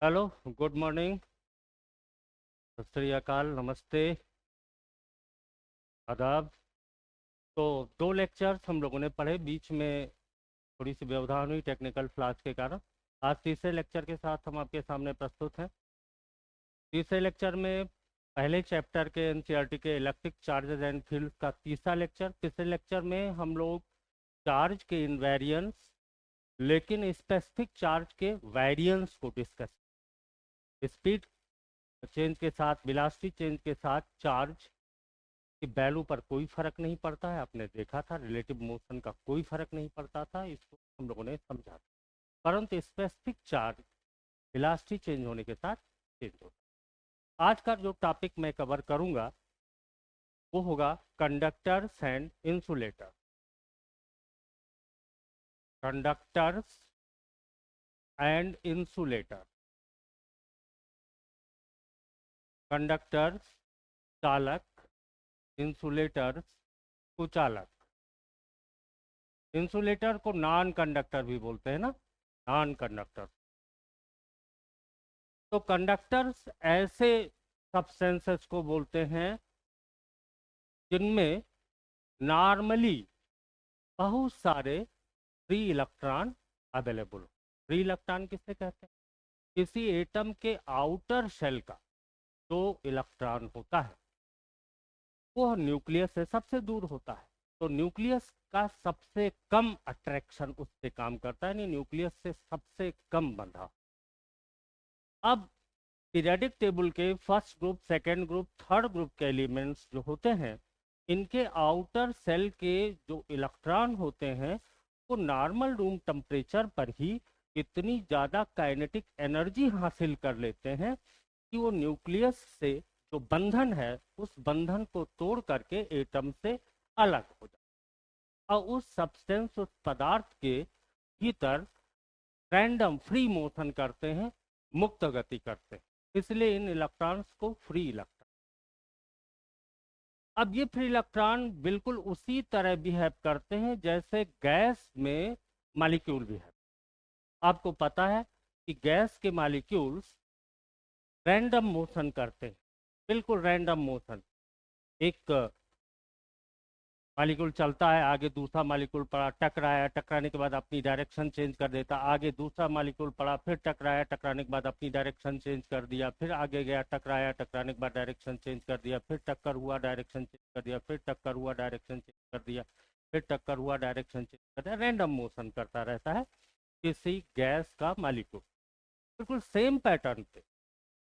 Hello, good morning, सत श्री अकाल, नमस्ते, आदाब। तो दो लेक्चर्स हम लोगों ने पढ़े, बीच में थोड़ी सी व्यवधान हुई टेक्निकल फ्लॉज के कारण। आज तीसरे लेक्चर के साथ हम आपके सामने प्रस्तुत हैं। तीसरे लेक्चर में पहले चैप्टर के एनसीईआरटी के इलेक्ट्रिक चार्जेस एंड फील्ड्स का तीसरा लेक्चर। तीसरे लेक्चर में हम लोग चार्ज के इनवेरियंस, लेकिन स्पेसिफिक चार्ज के वेरिएंस को डिस्कस, स्पीड चेंज के साथ, वेलोसिटी चेंज के साथ चार्ज की वैल्यू पर कोई फर्क नहीं पड़ता है। आपने देखा था रिलेटिव मोशन का कोई फर्क नहीं पड़ता था, इसको हम लोगों ने समझा था। परंतु स्पेसिफिक चार्ज वेलोसिटी चेंज होने के साथ चेंज होता है। आज का जो टॉपिक मैं कवर करूंगा वो होगा conductors and insulator. Conductors and insulator. Conductors चालक, इंसुलेटर्स कुचालक। इंसुलेटर को नॉन कंडक्टर भी बोलते हैं ना, नॉन कंडक्टर। तो कंडक्टर्स ऐसे सब्सटेंसेस को बोलते हैं जिनमें नॉर्मली बहुत सारे फ्री इलेक्ट्रॉन अवेलेबल हो। फ्री इलेक्ट्रॉन किसे कहते हैं? किसी एटम के आउटर शेल का जो इलेक्ट्रॉन होता है वो न्यूक्लियस से सबसे दूर होता है। तो न्यूक्लियस का सबसे कम अट्रैक्शन उससे काम करता है, यानी न्यूक्लियस से सबसे कम बंधा। अब पीरियोडिक टेबल के first group, second group, third group के एलिमेंट्स जो होते हैं, इनके आउटर सेल के जो इलेक्ट्रॉन होते हैं वो नॉर्मल रूम टेम्परेचर पर ही इतनी ज़्यादा काइनेटिक एनर्जी हासिल कर लेते हैं कि वो न्यूक्लियस से जो बंधन है उस बंधन को तोड़ करके एटम से अलग हो जाए और उस सब्सटेंस, उस पदार्थ के भीतर रैंडम फ्री मोशन करते हैं, मुक्त गति करते हैं। इसलिए इन इलेक्ट्रॉन्स को फ्री इलेक्ट्रॉन। अब ये फ्री इलेक्ट्रॉन बिल्कुल उसी तरह बिहेव करते हैं जैसे गैस में मॉलिक्यूल बिहेव। आपको पता है कि गैस के मॉलिक्यूल्स रैंडम मोशन करते हैं, बिल्कुल रैंडम मोशन। एक मॉलिक्यूल चलता है, आगे दूसरा मॉलिक्यूल पड़ा, टकराया, टकराने के बाद अपनी डायरेक्शन चेंज कर देता, आगे दूसरा मॉलिक्यूल पड़ा, फिर टकराया, टकराने के बाद अपनी डायरेक्शन चेंज कर दिया, फिर आगे गया, टकराया, टकराने के बाद डायरेक्शन चेंज कर दिया, फिर टक्कर हुआ, डायरेक्शन चेंज कर दिया, फिर टक्कर हुआ, डायरेक्शन चेंज कर दिया, फिर टक्कर हुआ, डायरेक्शन चेंज कर दिया। रैंडम मोशन करता रहता है किसी गैस का मॉलिक्यूल। बिल्कुल सेम पैटर्न पे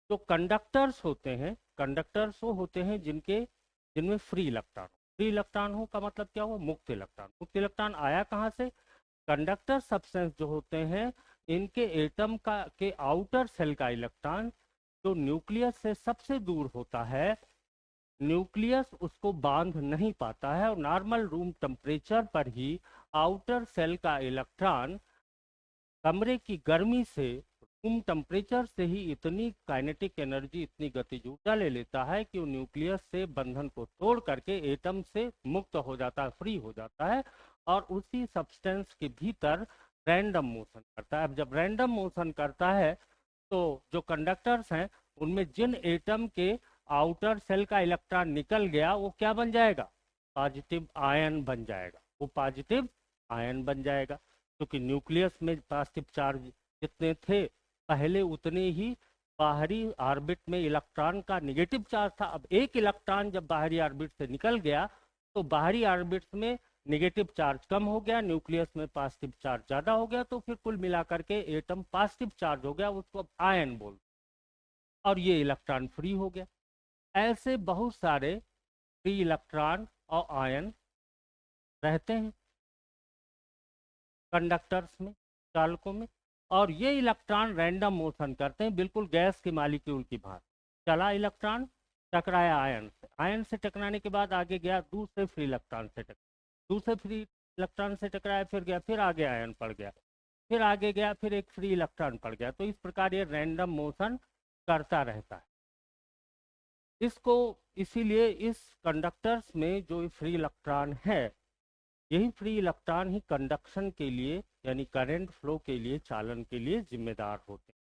जो कंडक्टर्स होते हैं, कंडक्टर्स वो होते हैं जिनमें फ्री इलेक्ट्रॉन। फ्री इलेक्ट्रॉन हो का मतलब क्या हुआ? मुक्त इलेक्ट्रॉन। मुक्त इलेक्ट्रॉन आया कहाँ से? कंडक्टर सब्सटेंस जो होते हैं इनके एटम का के आउटर सेल का इलेक्ट्रॉन जो न्यूक्लियस से सबसे दूर होता है, न्यूक्लियस उसको बांध नहीं पाता है और नॉर्मल रूम टेम्परेचर पर ही आउटर सेल का इलेक्ट्रॉन कमरे की गर्मी से, रूम टेम्परेचर से ही इतनी काइनेटिक एनर्जी, इतनी गतिज ऊर्जा ले लेता है कि वो न्यूक्लियस से बंधन को तोड़ करके एटम से मुक्त हो जाता है, फ्री हो जाता है और उसी सब्सटेंस के भीतर रैंडम मोशन करता है। अब जब रैंडम मोशन करता है तो जो कंडक्टर्स हैं उनमें जिन एटम के आउटर सेल का इलेक्ट्रॉन निकल गया वो क्या बन जाएगा? पॉजिटिव आयन बन जाएगा। वो पॉजिटिव आयन बन जाएगा क्योंकि न्यूक्लियस में पॉजिटिव चार्ज जितने थे पहले उतने ही बाहरी ऑर्बिट में इलेक्ट्रॉन का नेगेटिव चार्ज था। अब एक इलेक्ट्रॉन जब बाहरी ऑर्बिट से निकल गया तो बाहरी ऑर्बिट में नेगेटिव चार्ज कम हो गया, न्यूक्लियस में पॉजिटिव चार्ज ज्यादा हो गया, तो फिर कुल मिलाकर के एटम पॉजिटिव चार्ज हो गया, उसको अब आयन बोल, और ये इलेक्ट्रॉन फ्री हो गया। ऐसे बहुत सारे फ्री इलेक्ट्रॉन और आयन रहते हैं कंडक्टर्स में, चालकों में। और ये इलेक्ट्रॉन रैंडम मोशन करते हैं, बिल्कुल गैस के मॉलिक्यूल की भांति। चला इलेक्ट्रॉन, टकराया आयन से, आयन से टकराने के बाद आगे गया दूसरे फ्री इलेक्ट्रॉन से दूसरे फ्री इलेक्ट्रॉन से टकराया, फिर गया, फिर आगे आयन पड़ गया, फिर आगे गया, फिर एक फ्री इलेक्ट्रॉन पड़ गया। तो इस प्रकार ये रैंडम मोशन करता रहता है। इसको इसीलिए इस कंडक्टर्स में जो फ्री इलेक्ट्रॉन है, यही फ्री इलेक्ट्रॉन ही कंडक्शन के लिए यानी करंट फ्लो के लिए, चालन के लिए जिम्मेदार होते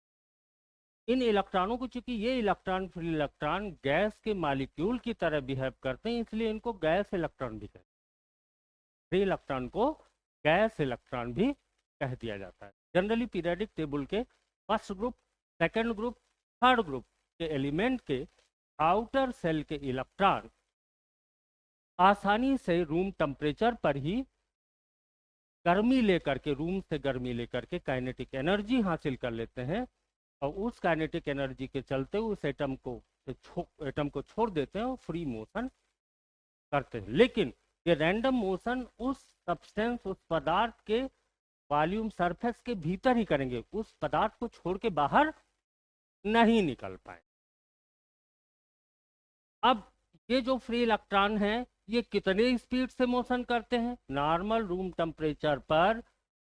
इन इलेक्ट्रॉनों को, चूंकि ये इलेक्ट्रॉन फ्री इलेक्ट्रॉन गैस के मॉलिक्यूल की तरह बिहेव करते हैं, इसलिए इनको गैस इलेक्ट्रॉन भी कहते हैं। फ्री इलेक्ट्रॉन को गैस इलेक्ट्रॉन भी कह दिया जाता है। जनरली पीरियोडिक टेबल के first group, second group, third group के एलिमेंट के आउटर सेल के इलेक्ट्रॉन आसानी से रूम टेम्परेचर पर ही गर्मी लेकर के, रूम से गर्मी लेकर के काइनेटिक एनर्जी हासिल कर लेते हैं, और उस काइनेटिक एनर्जी के चलते उस एटम को छोड़ देते हैं और फ्री मोशन करते हैं। लेकिन ये रैंडम मोशन उस सब्सटेंस, उस पदार्थ के वॉल्यूम सरफेस के भीतर ही करेंगे, उस पदार्थ को छोड़ के बाहर नहीं निकल पाए। अब ये जो फ्री इलेक्ट्रॉन है ये कितने स्पीड से मोशन करते हैं? नॉर्मल रूम टेम्परेचर पर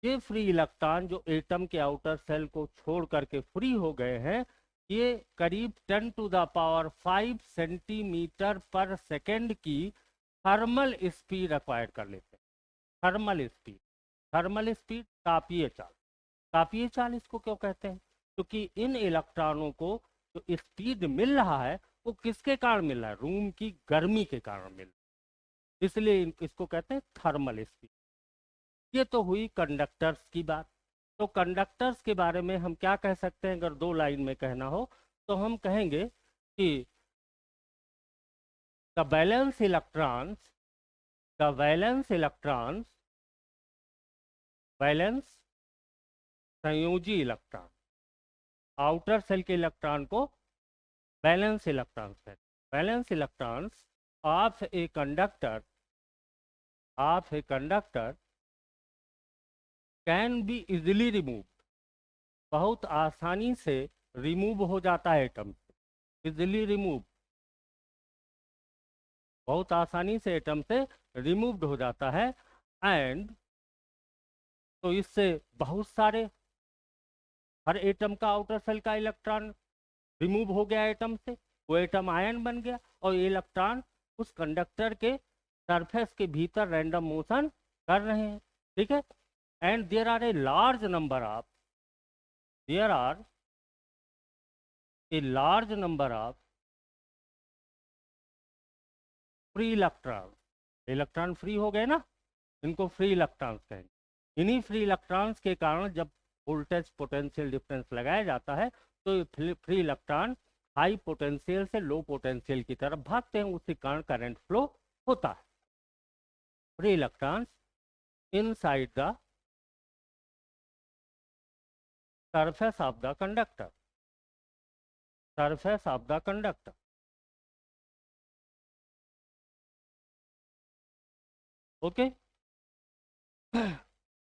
ये फ्री इलेक्ट्रॉन जो एटम के आउटर सेल को छोड़ करके फ्री हो गए हैं, ये करीब 10⁵ सेंटीमीटर पर सेकेंड की थर्मल स्पीड एक्वायर कर लेते हैं। थर्मल स्पीड, तापीय चाल। तापीय चाल इसको क्यों कहते हैं? क्योंकि इन इलेक्ट्रॉनों को जो स्पीड मिल रहा है वो किसके कारण मिल रहा है? रूम की गर्मी के कारण मिल रहा है, इसलिए इसको कहते हैं थर्मल स्पीड। ये तो हुई कंडक्टर्स की बात। तो कंडक्टर्स के बारे में हम क्या कह सकते हैं? अगर 2 लाइन में कहना हो तो हम कहेंगे कि द वैलेंस इलेक्ट्रॉन्स, वैलेंस संयोजी इलेक्ट्रॉन, आउटर सेल के इलेक्ट्रॉन को वैलेंस इलेक्ट्रॉन्स कहते हैं। Valence electrons of a conductor can be easily remove, बहुत आसानी से रिमूव हो जाता है एटम से। इजिली रिमूव, बहुत आसानी से एटम से रिमूव्ड हो जाता है। एंड तो इससे बहुत सारे, हर एटम का आउटर सेल का इलेक्ट्रॉन रिमूव हो गया एटम से, वो एटम आयन बन गया, और ये इलेक्ट्रॉन उस कंडक्टर के सरफेस के भीतर रैंडम मोशन कर रहे हैं। ठीक है। And there are a large number of free electron free हो गए ना, इनको फ्री इलेक्ट्रॉन्स कहेंगे। इन्हीं फ्री इलेक्ट्रॉन्स के कारण जब वोल्टेज पोटेंशियल डिफरेंस लगाया जाता है तो फ्री इलेक्ट्रॉन हाई पोटेंशियल से लो पोटेंशियल की तरफ भागते हैं, उसी कारण करंट फ्लो होता है। Free electrons inside the surface of the conductor, okay.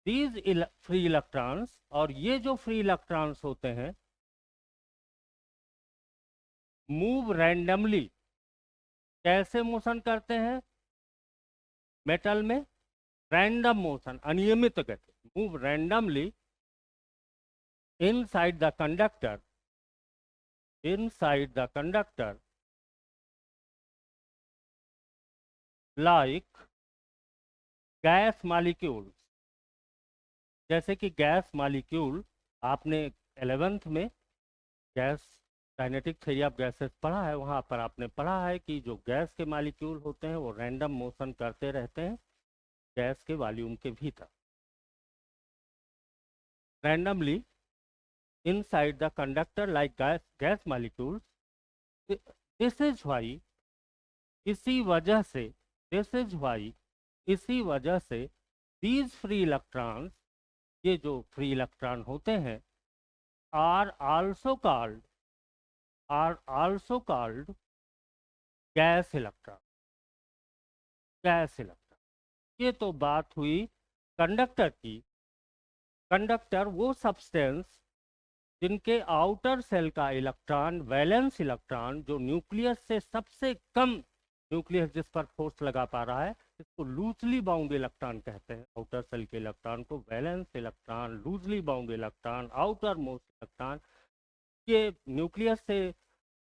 These free electrons, और ये जो फ्री इलेक्ट्रॉन्स होते हैं मूव रैंडमली, कैसे मोशन करते हैं? मेटल में रैंडम मोशन, अनियमित गति, move randomly inside the conductor like gas molecules. जैसे कि गैस मॉलिक्यूल, आपने 11th में gas kinetic theory of gases पढ़ा है, वहाँ पर आपने पढ़ा है कि जो गैस के मॉलिक्यूल होते हैं वो रैंडम मोशन करते रहते हैं गैस के वॉल्यूम के भीतर, randomly inside the conductor like gas molecules. This is why, इसी वजह से these free electrons, ये जो फ्री इलेक्ट्रॉन होते हैं, are also called gas electron। ये तो बात हुई कंडक्टर की। कंडक्टर वो सब्सटेंस जिनके आउटर सेल का इलेक्ट्रॉन, वैलेंस इलेक्ट्रॉन, जो न्यूक्लियस से सबसे कम, न्यूक्लियस जिस पर फोर्स लगा पा रहा है, इसको लूजली बाउंड इलेक्ट्रॉन कहते हैं। आउटर सेल के इलेक्ट्रॉन को valence electron, loosely bound electron, outer most electron, ये न्यूक्लियस से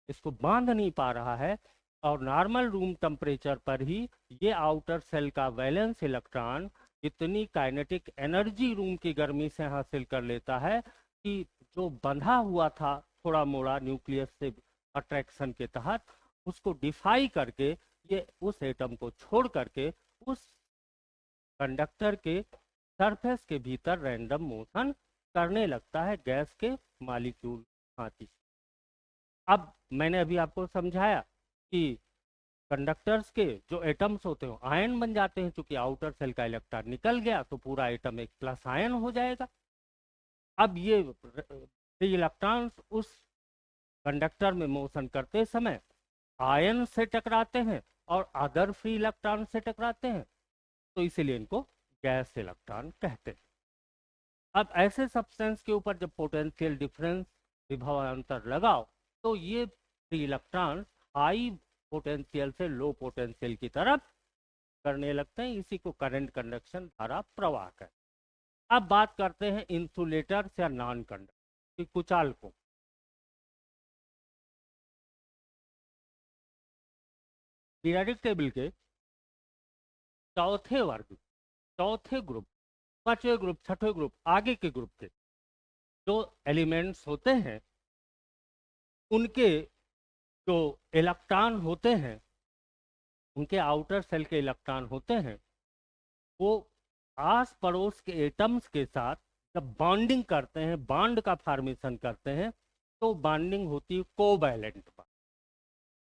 इसको बांध नहीं पा रहा है, और नॉर्मल रूम टेम्परेचर पर ही ये आउटर सेल का वैलेंस इलेक्ट्रॉन इतनी काइनेटिक एनर्जी रूम की गर्मी से हासिल कर लेता है कि जो बंधा हुआ था थोड़ा मोड़ा न्यूक्लियस से अट्रैक्शन के तहत उसको डिफाई करके ये उस एटम को छोड़ करके उस कंडक्टर के सरफेस के भीतर रैंडम मोशन करने लगता है गैस के मॉलिक्यूल भांति। अब मैंने अभी आपको समझाया कि कंडक्टर्स के जो एटम्स होते हैं आयन बन जाते हैं, क्योंकि आउटर सेल का इलेक्ट्रॉन निकल गया तो पूरा एटम एक प्लस आयन हो जाएगा। अब ये फ्री इलेक्ट्रॉन्स उस कंडक्टर में मोशन करते समय आयन से टकराते हैं और अदर फ्री इलेक्ट्रॉन से टकराते हैं, तो इसीलिए इनको गैस इलेक्ट्रॉन कहते हैं। अब ऐसे सब्सटेंस के ऊपर जब पोटेंशियल डिफरेंस विभवांतर लगाओ तो ये फ्री इलेक्ट्रॉन हाई पोटेंशियल से लो पोटेंशियल की तरफ करने लगते हैं। इसी को करंट कंडक्शन धारा प्रवाह कहते हैं। अब बात करते हैं इंसुलेटर्स या नॉन कंडक्टर की कुचालकों। पीरियोडिक टेबल के चौथे वर्ग, चौथे ग्रुप, पांचवें ग्रुप, छठवें ग्रुप, आगे के ग्रुप के जो एलिमेंट्स होते हैं उनके जो इलेक्ट्रॉन होते हैं, उनके आउटर सेल के इलेक्ट्रॉन होते हैं, वो आस पड़ोस के एटम्स के साथ जब बॉन्डिंग करते हैं, बॉन्ड का फॉर्मेशन करते हैं, तो बॉन्डिंग होती है कोवैलेंट बॉन्ड।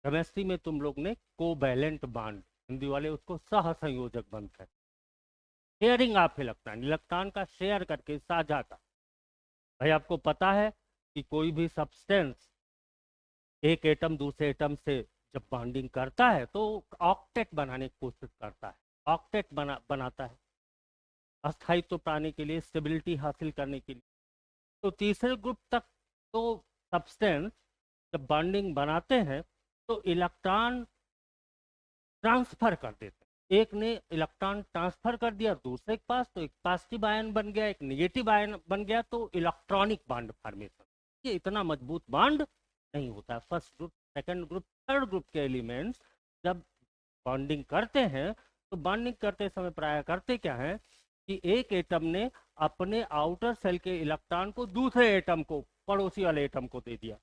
केमिस्ट्री में तुम लोग ने कोवैलेंट बॉन्ड, हिंदी वाले उसको सहसंयोजक बंध है। शेयरिंग ऑफ इलेक्ट्रॉन, इलेक्ट्रॉन का शेयर करके साझा का। भाई आपको पता है कि कोई भी सब्सटेंस एक एटम दूसरे एटम से जब बॉन्डिंग करता है तो ऑक्टेट बनाने की कोशिश करता है, ऑक्टेट बनाता है अस्थायित्व पाने के लिए, स्टेबिलिटी हासिल करने के लिए। तो तीसरे ग्रुप तक तो सब्सटेंस जब बॉन्डिंग बनाते हैं तो इलेक्ट्रॉन ट्रांसफर कर देते हैं। एक ने इलेक्ट्रॉन ट्रांसफर कर दिया दूसरे के पास, तो एक पॉजिटिव आयन बन गया, एक नेगेटिव आयन बन गया, तो इलेक्ट्रॉनिक बॉन्ड फॉर्मेशन। ये इतना मजबूत बॉन्ड नहीं होता। First group, second group, third group के एलिमेंट्स जब बॉन्डिंग करते हैं तो बॉन्डिंग करते समय प्राय करते क्या है कि एक एटम ने अपने आउटर सेल के इलेक्ट्रॉन को दूसरे एटम को, पड़ोसी वाले एटम को दे दिया।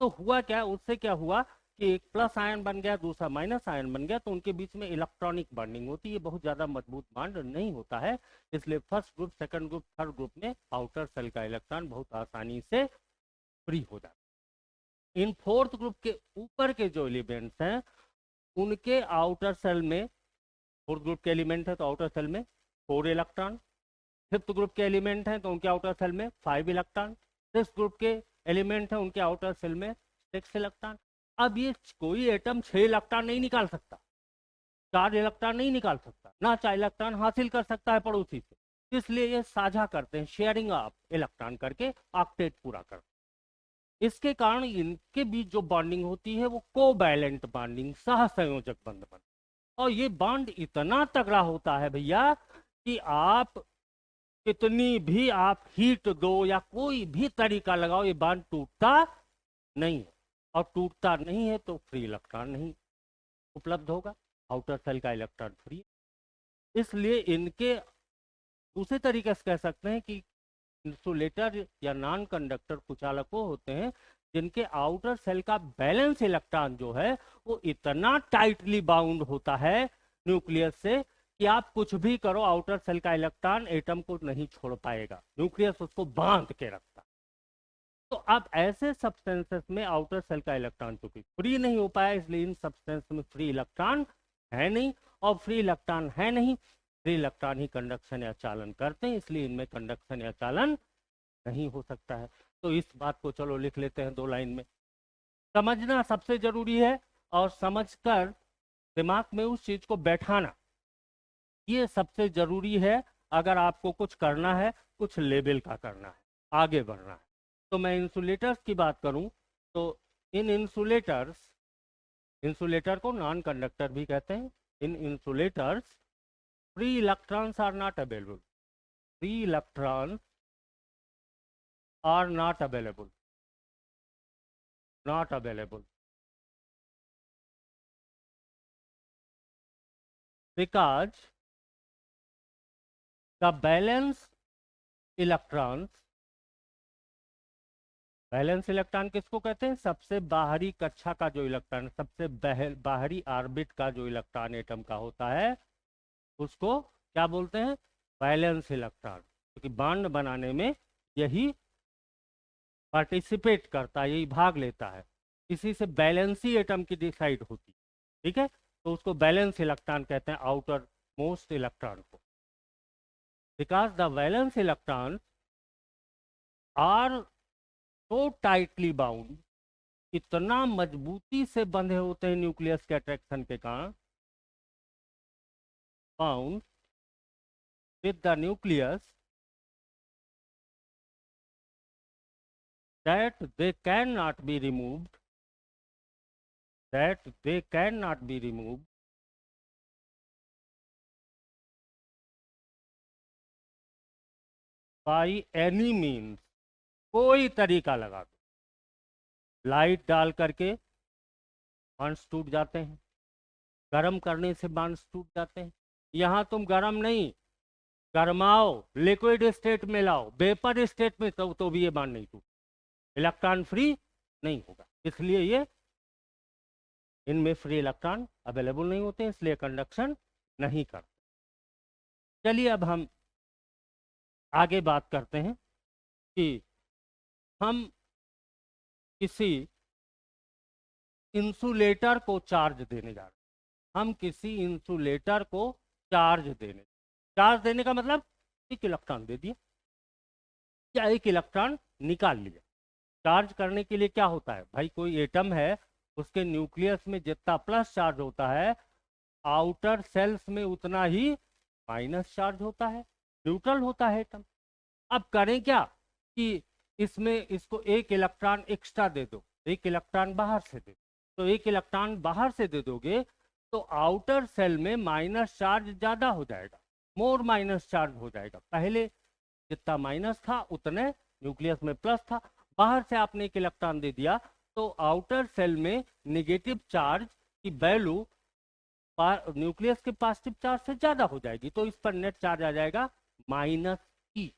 तो हुआ क्या, उससे क्या हुआ कि एक प्लस आयन बन गया, दूसरा माइनस आयन बन गया, तो उनके बीच में इलेक्ट्रॉनिक बॉन्डिंग होती है। बहुत ज्यादा मजबूत बॉन्ड नहीं होता है, इसलिए first group, second group, third group में आउटर सेल का इलेक्ट्रॉन बहुत आसानी से फ्री हो जाता है। इन फोर्थ ग्रुप के ऊपर के जो एलिमेंट्स हैं उनके आउटर सेल में, फोर्थ ग्रुप के एलिमेंट है तो आउटर सेल में 4 इलेक्ट्रॉन, फिफ्थ ग्रुप के एलिमेंट हैं तो उनके आउटर सेल में 5 इलेक्ट्रॉन, सिक्स ग्रुप के एलिमेंट हैं उनके आउटर सेल में 6 इलेक्ट्रॉन। अब ये कोई एटम 6 इलेक्ट्रॉन नहीं निकाल सकता, 4 इलेक्ट्रॉन नहीं निकाल सकता, ना 4 इलेक्ट्रॉन हासिल कर सकता है पड़ोसी से। इसलिए ये साझा करते हैं, शेयरिंग ऑफ इलेक्ट्रॉन करके ऑक्टेट पूरा करते हैं। इसके कारण इनके बीच जो बॉन्डिंग होती है वो कोवैलेंट बॉन्डिंग, सहसंयोजक बंध बन, और ये बॉन्ड इतना तगड़ा होता है भैया कि आप कितनी भी आप हीट दो या कोई भी तरीका लगाओ, ये बॉन्ड टूटता नहीं है। और टूटता नहीं है तो फ्री इलेक्ट्रॉन नहीं उपलब्ध होगा, आउटर सेल का इलेक्ट्रॉन फ्री। इसलिए इनके दूसरे तरीके से कह सकते हैं कि इंसुलेटर या नॉन कंडक्टर कुचालक वो होते हैं जिनके आउटर सेल का बैलेंस इलेक्ट्रॉन जो है वो इतना टाइटली बाउंड होता है न्यूक्लियस से कि आप कुछ भी करो, आउटर सेल का इलेक्ट्रॉन एटम को नहीं छोड़ पाएगा, न्यूक्लियस उसको बांध के रखता। तो अब ऐसे सब्सटेंसेस में आउटर सेल का इलेक्ट्रॉन चूंकि फ्री नहीं हो पाया, इसलिए इन सब्सटेंस में फ्री इलेक्ट्रॉन है नहीं, और फ्री इलेक्ट्रॉन है नहीं, फ्री इलेक्ट्रॉन ही कंडक्शन या चालन करते हैं, इसलिए इनमें कंडक्शन या चालन नहीं हो सकता है। तो इस बात को चलो लिख लेते हैं 2 लाइन में। समझना सबसे जरूरी है, और समझकर दिमाग में उस चीज को बैठाना ये सबसे जरूरी है अगर आपको कुछ करना है, कुछ लेवल का करना है, आगे बढ़ना है। तो मैं इंसुलेटर्स की बात करूं तो इन इंसुलेटर्स, इंसुलेटर को नॉन कंडक्टर भी कहते हैं, in insulators free electrons are not available, free electrons are not available, not available because the valence electrons valence electron किसको कहते हैं? सबसे बाहरी कक्षा का जो इलेक्ट्रॉन, सबसे बाहरी ऑर्बिट का जो इलेक्ट्रॉन एटम का होता है उसको क्या बोलते हैं? Valence electron. क्योंकि बॉन्ड बनाने में यही पार्टिसिपेट करता है, यही भाग लेता है, इसी से बैलेंसी एटम की डिसाइड होती है। ठीक है, तो उसको बैलेंस इलेक्ट्रॉन कहते हैं, आउटर मोस्ट इलेक्ट्रॉन को। Because the valence electron are so tightly bound, इतना मजबूती से बंधे होते हैं न्यूक्लियस के अट्रैक्शन के कारण, bound with the nucleus, that they cannot be removed, that they cannot be removed by any means। कोई तरीका लगा दो, लाइट डाल करके बॉन्ड्स टूट जाते हैं, गर्म करने से बॉन्ड्स टूट जाते हैं। यहाँ तुम गर्म नहीं, गरमाओ, लिक्विड स्टेट में लाओ, वेपर स्टेट में, तो भी ये बॉन्ड नहीं टूट, इलेक्ट्रॉन फ्री नहीं होगा। इसलिए ये इनमें फ्री इलेक्ट्रॉन अवेलेबल नहीं होते, इसलिए कंडक्शन नहीं करते। चलिए अब हम आगे बात करते हैं कि हम किसी इंसुलेटर को चार्ज देने जा रहे हैं। हम किसी इंसुलेटर को चार्ज देने का मतलब एक इलेक्ट्रॉन दे दिया या एक इलेक्ट्रॉन निकाल लिया। चार्ज करने के लिए क्या होता है भाई, कोई एटम है, उसके न्यूक्लियस में जितना प्लस चार्ज होता है, आउटर सेल्स में उतना ही माइनस चार्ज होता है, न्यूट्रल होता है एटम। अब करें क्या कि इसमें इसको एक इलेक्ट्रॉन एक्स्ट्रा दे दो, एक इलेक्ट्रॉन बाहर से दे दो। तो एक इलेक्ट्रॉन बाहर से दे दोगे तो आउटर सेल में माइनस चार्ज ज्यादा हो जाएगा, मोर माइनस चार्ज हो जाएगा। पहले जितना माइनस था उतने न्यूक्लियस में प्लस था, बाहर से आपने एक इलेक्ट्रॉन दे दिया तो आउटर सेल में नेगेटिव चार्ज की वैल्यू न्यूक्लियस के पॉजिटिव चार्ज से ज्यादा हो जाएगी, तो इस पर नेट चार्ज आ जाएगा माइनस ई,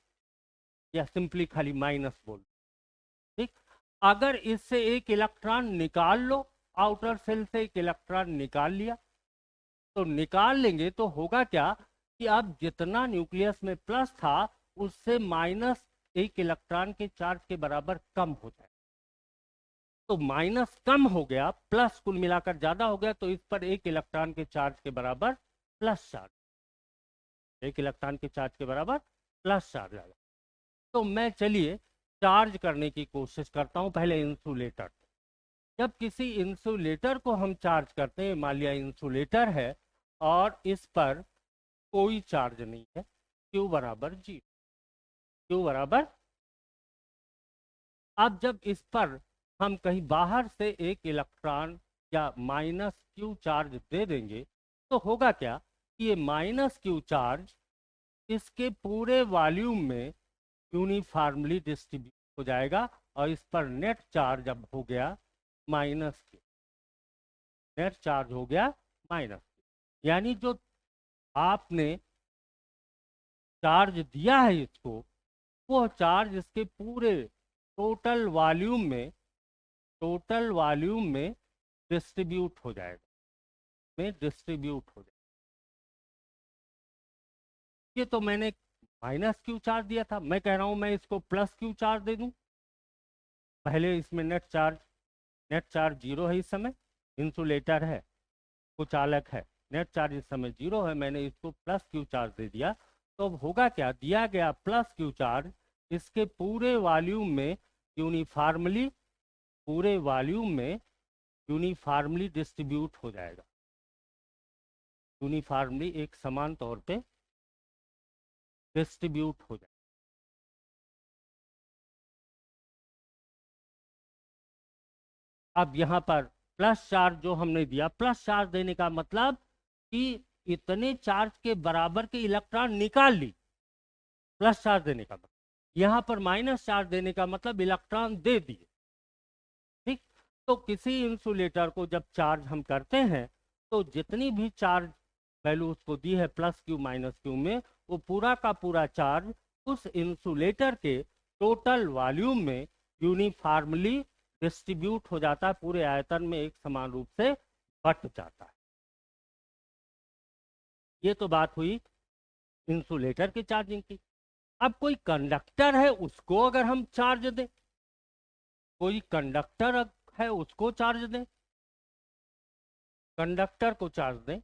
या सिंपली खाली माइनस बोल। ठीक, अगर इससे एक इलेक्ट्रॉन निकाल लो, आउटर सेल से एक इलेक्ट्रॉन निकाल लिया, तो निकाल लेंगे तो होगा क्या कि अब जितना न्यूक्लियस में प्लस था उससे माइनस एक इलेक्ट्रॉन के चार्ज के बराबर कम हो जाए। तो माइनस कम हो गया, प्लस कुल मिलाकर ज्यादा हो गया, तो इस पर एक इलेक्ट्रॉन के चार्ज के बराबर प्लस चार्ज, एक इलेक्ट्रॉन के चार्ज के बराबर प्लस चार्ज आएगा। तो मैं चलिए चार्ज करने की कोशिश करता हूं पहले इंसुलेटर। जब किसी इंसुलेटर को हम चार्ज करते हैं, मान लिया इंसुलेटर है और इस पर कोई चार्ज नहीं है, Q बराबर 0, Q बराबर। अब जब इस पर हम कहीं बाहर से एक इलेक्ट्रॉन या माइनस Q चार्ज दे देंगे तो होगा क्या कि ये माइनस Q चार्ज इसके पूरे वॉल्यूम में यूनिफॉर्मली डिस्ट्रीब्यूट हो जाएगा, और इस पर नेट चार्ज अब हो गया माइनस Q, नेट चार्ज हो गया माइनस Q। यानी जो आपने चार्ज दिया है इसको, वो चार्ज इसके पूरे टोटल वॉल्यूम में डिस्ट्रीब्यूट हो जाएगा, ये तो मैंने माइनस Q चार्ज दिया था, मैं कह रहा हूं मैं इसको प्लस Q चार्ज दे दूं। पहले इसमें नेट चार्ज 0 है, इस समय इंसुलेटर है, कुचालक है, नेट चार्ज इस समय 0 है, मैंने इसको प्लस Q चार्ज दे दिया। तो अब होगा क्या, दिया गया प्लस Q चार्ज इसके पूरे वॉल्यूम में यूनिफॉर्मली डिस्ट्रीब्यूट हो जाएगा, यूनिफॉर्मली एक समान तौर पे डिस्ट्रीब्यूट हो जाएगा। अब यहाँ पर प्लस चार्ज जो हमने दिया, प्लस चार्ज देने का मतलब कि इतने चार्ज के बराबर के इलेक्ट्रॉन निकाल ली, प्लस चार्ज देने का मतलब। यहाँ पर माइनस चार्ज देने का मतलब इलेक्ट्रॉन दे दिए। ठीक, तो किसी इंसुलेटर को जब चार्ज हम करते हैं तो जितनी भी चार्ज वैल्यू उसको दी है प्लस Q माइनस Q में, वो पूरा का पूरा चार्ज उस इंसुलेटर के टोटल वॉल्यूम में यूनिफॉर्मली डिस्ट्रीब्यूट हो जाता है, पूरे आयतन में एक समान रूप से बट जाता है। ये तो बात हुई इंसुलेटर के चार्जिंग की। अब कोई कंडक्टर है उसको अगर हम चार्ज दें, कोई कंडक्टर है उसको चार्ज दें, कंडक्टर को चार्ज दें,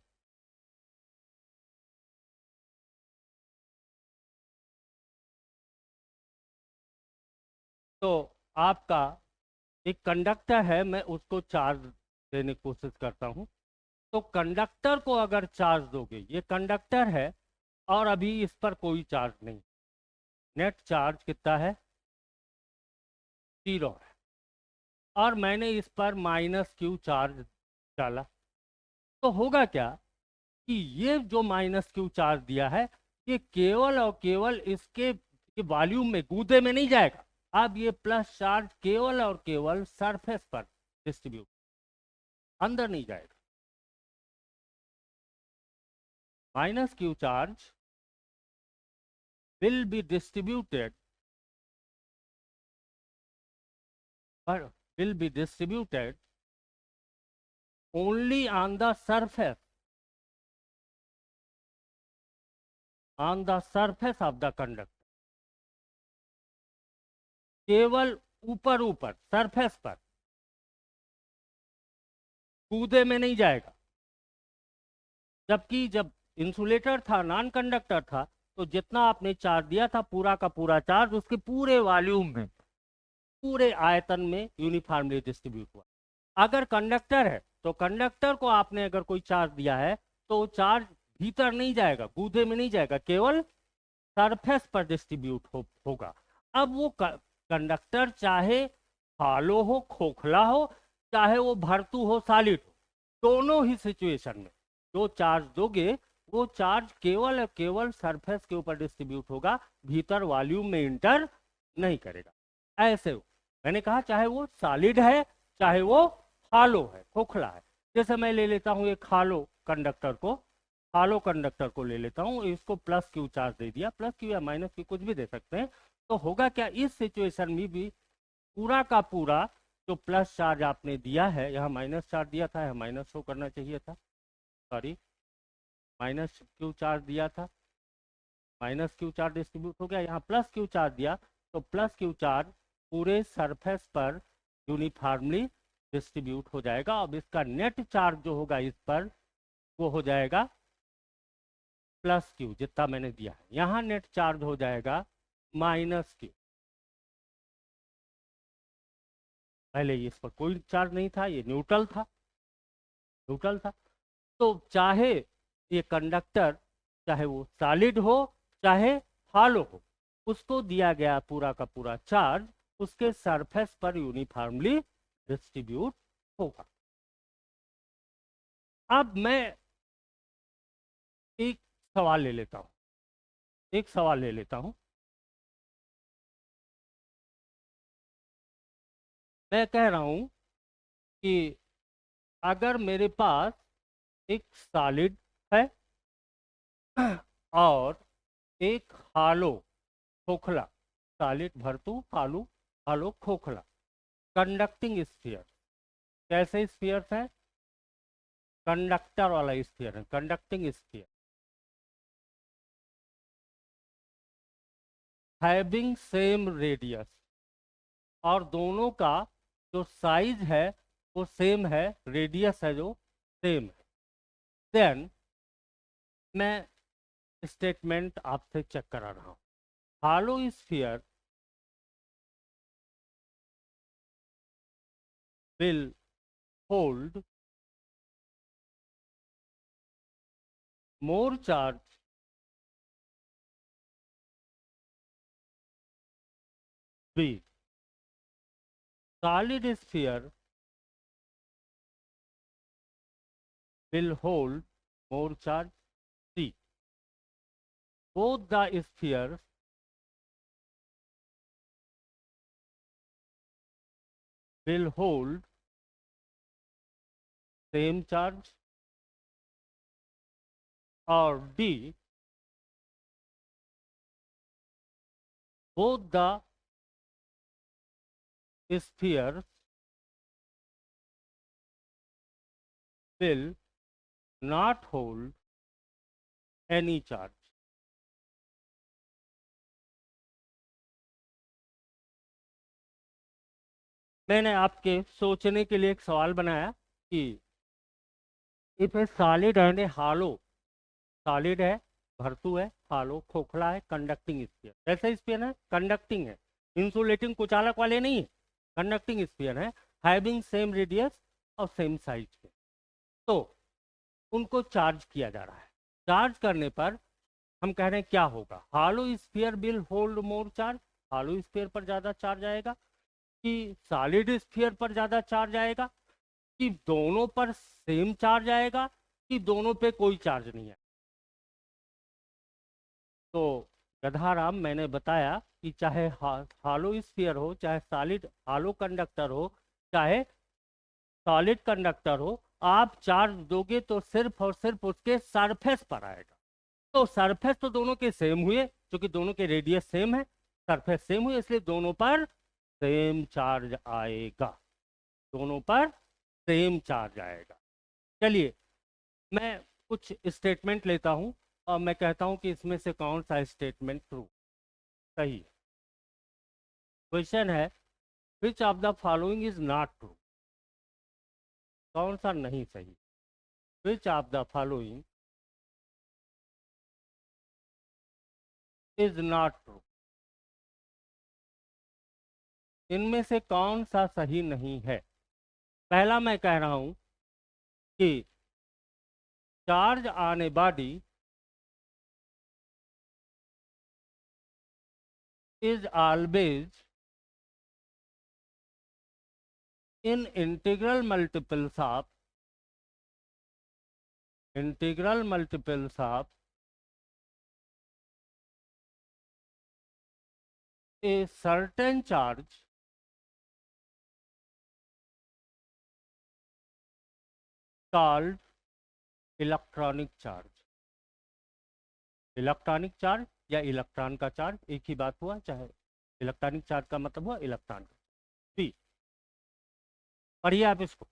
तो आपका एक कंडक्टर है, मैं उसको चार्ज देने की कोशिश करता हूं। तो कंडक्टर को अगर चार्ज दोगे, ये कंडक्टर है और अभी इस पर कोई चार्ज नहीं, नेट चार्ज कितना है, 0 है, और मैंने इस पर -q चार्ज डाला, तो होगा क्या कि ये जो -q चार्ज दिया है, ये केवल और केवल इसके वॉल्यूम में, गूदे में नहीं जाएगा। अब ये प्लस चार्ज केवल और केवल सरफेस पर डिस्ट्रीब्यूट, अंदर नहीं जाएगा। -q charge will be distributed, but will be distributed only on the surface, on the surface of the conductor, केवल ऊपर ऊपर सरफेस पर, कूदे में नहीं जाएगा। जबकि जब इंसुलेटर था, नॉन कंडक्टर था, तो जितना आपने चार्ज दिया था, पूरा का पूरा चार्ज उसके पूरे वॉल्यूम में, पूरे आयतन में यूनिफॉर्मली डिस्ट्रीब्यूट हुआ। अगर कंडक्टर है तो कंडक्टर को आपने अगर कोई चार्ज दिया है, तो चार्ज भीतर नहीं जाएगा, गूदे में नहीं जाएगा, केवल सरफेस पर डिस्ट्रीब्यूट होगा। अब वो कंडक्टर चाहे हालो हो, खोखला हो, चाहे वो भरतू हो, सॉलिड हो, दोनों ही सिचुएशन में जो चार्ज दोगे, वो चार्ज केवल और केवल सरफेस के ऊपर डिस्ट्रीब्यूट होगा, भीतर वॉल्यूम में इंटर नहीं करेगा। ऐसे मैंने कहा, चाहे वो सॉलिड है, चाहे वो हालो है, खोखला है। जैसे मैं ले लेता हूं एक हालो कंडक्टर को, हालो कंडक्टर को ले लेता हूं, इसको +q चार्ज दे दिया, +q या -q कुछ भी दे सकते हैं। तो होगा क्या, इस सिचुएशन में भी पूरा का पूरा जो प्लस चार्ज आपने दिया है, यहाँ माइनस चार्ज दिया था, यहाँ माइनस शो करना चाहिए था, सॉरी, -q चार्ज दिया था, -q चार्ज डिस्ट्रीब्यूट हो गया, यहाँ +q चार्ज दिया, तो +q चार्ज पूरे सरफेस पर यूनिफॉर्मली डिस्ट्रीब्यूट हो जाएगा। अब इसका नेट चार्ज जो होगा इस पर, वो हो जाएगा +q, जितना मैंने दिया है। यहाँ नेट चार्ज हो जाएगा -q। पहले इस पर कोई चार्ज नहीं था, ये न्यूट्रल था, न्यूट्रल था। तो चाहे ये कंडक्टर, चाहे वो सॉलिड हो, चाहे हॉलो हो, उसको दिया गया पूरा का पूरा चार्ज उसके सरफेस पर यूनिफॉर्मली डिस्ट्रीब्यूट होगा। अब मैं एक सवाल ले लेता हूं, एक सवाल ले लेता हूं। मैं कह रहा हूं कि अगर मेरे पास एक सॉलिड है और एक हालो, खोखला, सॉलिड भरतू, हालू, हालो खोखला, कंडक्टिंग स्फीयर। कैसे स्फीयर है, कंडक्टर वाला स्फीयर है, conducting sphere, having same radius, और दोनों का जो साइज है वो सेम है, रेडियस है जो सेम है। देन मैं स्टेटमेंट आपसे चेक करा रहा हूं, हालो sphere will hold more charge B. Solid sphere will hold more charge C. Both the spheres will hold same charge, or D. Both the sphere will not hold any charge. मैंने आपके सोचने के लिए एक सवाल बनाया कि if A solid and A hello, solid है, भरतू है, हालो खोखला है, कंडक्टिंग स्फीयर, कैसा स्फीयर है? कंडक्टिंग है, इंसुलेटिंग कुचालक वाले नहीं है, कंडक्टिंग स्फीयर है, हैविंग सेम रेडियस और सेम साइज के, तो उनको चार्ज किया जा रहा है। चार्ज करने पर हम कह रहे हैं क्या होगा? Hollow sphere will hold more charge, hollow sphere पर ज्यादा चार्ज आएगा कि सॉलिड स्फीयर पर ज्यादा चार्ज आएगा, कि दोनों पर सेम चार्ज आएगा, कि दोनों पे कोई चार्ज नहीं है? तो गधाराम, मैंने बताया कि चाहे हालो स्फीयर हो, चाहे सॉलिड हालो कंडक्टर हो, चाहे सॉलिड कंडक्टर हो, आप चार्ज दोगे तो सिर्फ और सिर्फ उसके सरफेस पर आएगा। तो सरफेस तो दोनों के सेम हुए, क्योंकि दोनों के रेडियस सेम है, सरफेस सेम हुए, इसलिए दोनों पर सेम चार्ज आएगा, दोनों पर सेम चार्ज आएगा। चलिए मैं कुछ स्टेटमेंट लेता हूं और मैं कहता हूं कि इसमें से कौन सा स्टेटमेंट ट्रू सही है। क्वेश्चन है which of the following is not true, कौन सा नहीं सही? Which of the following is not true, इनमें से कौन सा सही नहीं है? पहला मैं कह रहा हूं कि charge on A body is always in integral multiples of a certain charge called electronic charge. Electronic charge या इलेक्ट्रॉन का चार्ज एक ही बात हुआ, चाहे इलेक्ट्रॉनिक चार्ज का मतलब हुआ इलेक्ट्रॉन का। बी, पढ़िए आप, इसको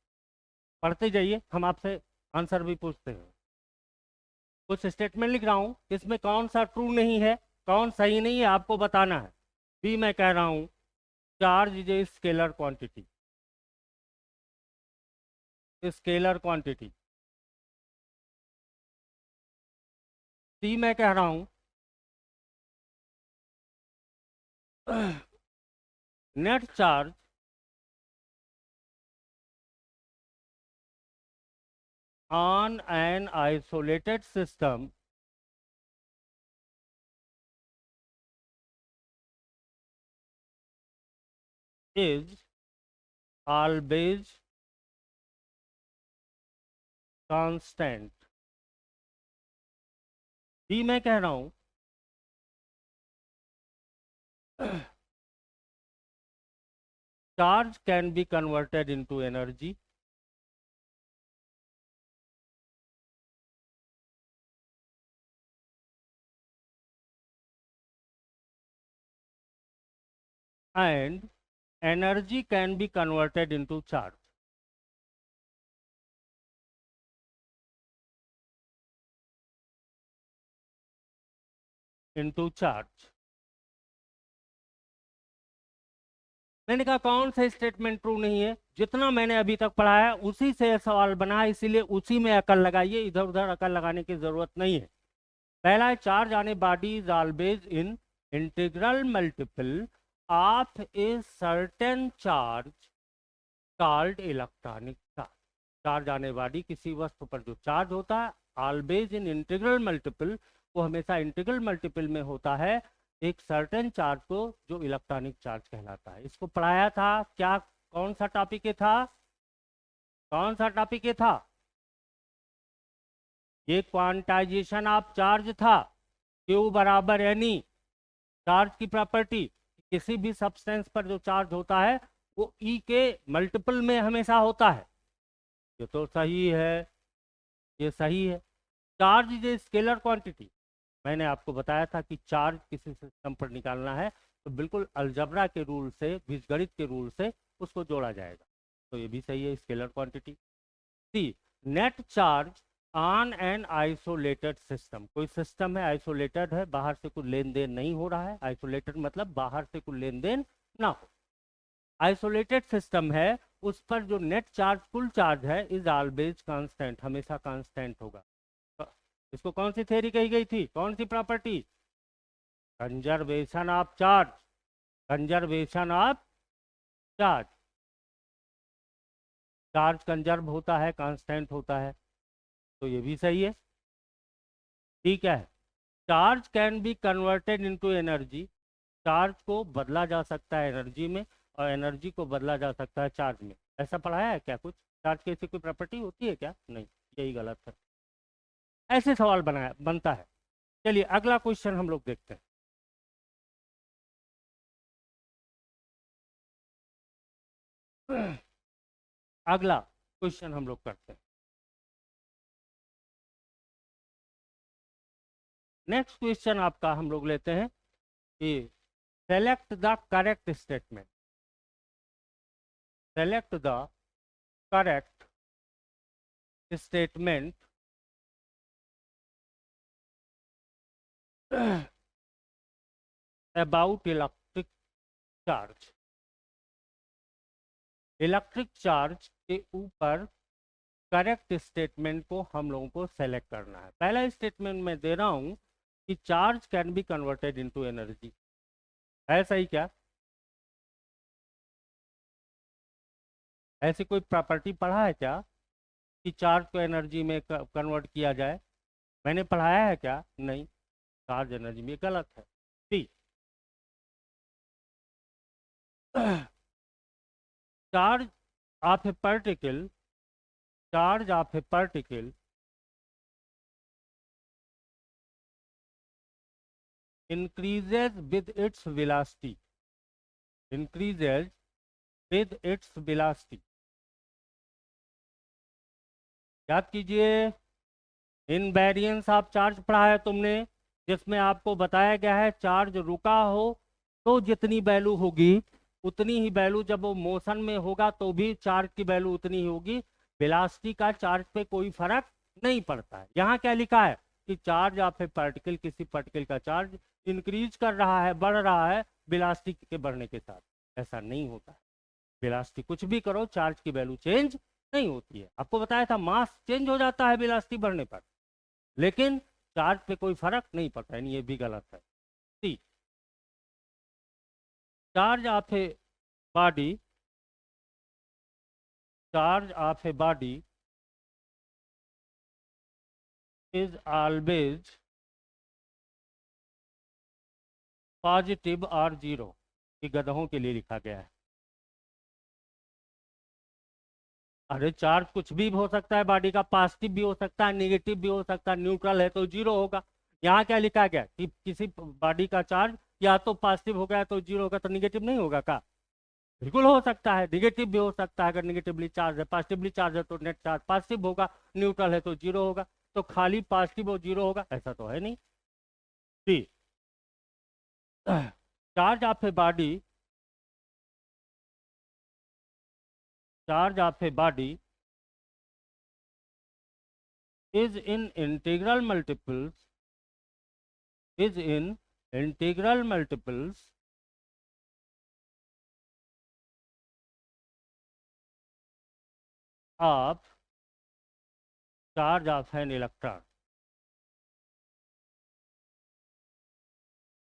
पढ़ते जाइए, हम आपसे आंसर भी पूछते हैं। कुछ स्टेटमेंट लिख रहा हूं, इसमें कौन सा ट्रू नहीं है, कौन सही नहीं है, आपको बताना है। बी मैं कह रहा हूं charge is a scalar quantity, scalar quantity. C मैं कह रहा हूं net charge on an isolated system is always constant। भी मैं कह रहा हूं charge can be converted into energy and energy can be converted into charge। into charge। मैंने कहा कौन सा स्टेटमेंट ट्रू नहीं है? जितना मैंने अभी तक पढ़ा है उसी से सवाल बना है, इसीलिए उसी में अकल लगाइए, इधर उधर अकल लगाने की जरूरत नहीं है। पहला है charge on A body is always in integral multiple of a certain charge called electronic charge. Charge on a body, किसी वस्तु पर जो चार्ज होता है, ऑलवेज इन इंटीग्रल मल्टीपल, वो हमेशा इंटीग्रल मल्टीपल में होता है एक सर्टेन चार्ज को, जो इलेक्ट्रॉनिक चार्ज कहलाता है। इसको पढ़ाया था क्या? कौन सा टॉपिक ये था? कौन सा टॉपिक ये था? ये क्वांटाइजेशन ऑफ चार्ज था। Q बराबर एनी, चार्ज की प्रॉपर्टी, किसी भी सब्सटेंस पर जो चार्ज होता है वो E के मल्टीपल में हमेशा होता है। ये तो सही है, ये सही है। Charge is a scalar quantity. मैंने आपको बताया था कि चार्ज किसी सिस्टम पर निकालना है तो बिल्कुल अलजबरा के रूल से, बीजगणित के रूल से उसको जोड़ा जाएगा, तो ये भी सही है, scalar quantity. C, net charge on an isolated system, कोई सिस्टम है आइसोलेटेड है, बाहर से कुछ लेन देन नहीं हो रहा है, आइसोलेटेड मतलब बाहर से कुछ लेन देन ना हो, आइसोलेटेड सिस्टम है, उस पर जो नेट चार्ज कुल चार्ज है इज ऑलवेज कांस्टेंट, हमेशा कांस्टेंट होगा। इसको कौन सी थ्योरी कही गई थी, कौन सी property, conservation of charge, conservation of charge, charge conserve होता है, कांस्टेंट होता है, तो ये भी सही है, ठीक है। Charge can be converted into energy, charge को बदला जा सकता है एनर्जी में, और एनर्जी को बदला जा सकता है चार्ज में, ऐसा पढ़ाया है क्या कुछ, चार्ज की ऐसी कोई प्रॉपर्टी होती है क्या, नहीं, यही गलत है, ऐसे सवाल बनाया बनता है। चलिए अगला क्वेश्चन हम लोग देखते हैं। अगला क्वेश्चन हम लोग करते हैं। नेक्स्ट क्वेश्चन आपका हम लोग लेते हैं कि select the correct statement, select the correct statement about electric charge, electric charge के ऊपर करेक्ट स्टेटमेंट को हम लोगों को सेलेक्ट करना है। पहला स्टेटमेंट मैं दे रहा हूं कि charge can be converted into energy, है सही क्या, ऐसी कोई प्रॉपर्टी पढ़ा है क्या कि चार्ज को एनर्जी में कन्वर्ट किया जाए, मैंने पढ़ाया है क्या, नहीं, चार्ज एनर्जी में, गलत है। C, charge of a particle, charge of a particle increases with its velocity, increases with its velocity, याद कीजिए, इनवेरियंस ऑफ चार्ज पढ़ा है तुमने, जिसमें आपको बताया गया है चार्ज रुका हो तो जितनी वैल्यू होगी उतनी ही वैल्यू, जब वो मोशन में होगा तो भी चार्ज की वैल्यू उतनी ही होगी, वेलोसिटी का चार्ज पे कोई फर्क नहीं पड़ता है। यहाँ क्या लिखा है कि चार्ज ऑफ ए पार्टिकल, किसी पार्टिकल का चार्ज इंक्रीज कर रहा है, बढ़ रहा है वेलोसिटी के बढ़ने के साथ, ऐसा नहीं होता है, वेलोसिटी कुछ भी करो चार्ज की वैल्यू चेंज नहीं होती है। आपको बताया था मास चेंज हो जाता है वेलोसिटी बढ़ने पर, लेकिन चार्ज पे कोई फर्क नहीं पड़ता, यानी ये भी गलत है। C, charge of a body, charge of a body is always positive और जीरो, ये गधों के लिए लिखा गया है। अरे चार्ज कुछ भी हो सकता है बॉडी का, पॉजिटिव भी हो सकता है, नेगेटिव भी हो सकता है, न्यूट्रल है तो जीरो होगा। यहाँ क्या लिखा गया कि किसी बॉडी का चार्ज या तो पॉजिटिव हो गया तो जीरो होगा, तो निगेटिव नहीं होगा का, बिल्कुल हो सकता है, निगेटिव भी हो सकता है, अगर निगेटिवली चार्ज है, पॉजिटिवली चार्ज है तो नेट चार्ज पॉजिटिव होगा, न्यूट्रल है तो जीरो होगा, तो खाली पॉजिटिव और जीरो होगा ऐसा तो है नहीं। C, charge of a body, charge of a body is in integral multiples, is in integral multiples of charge of an electron,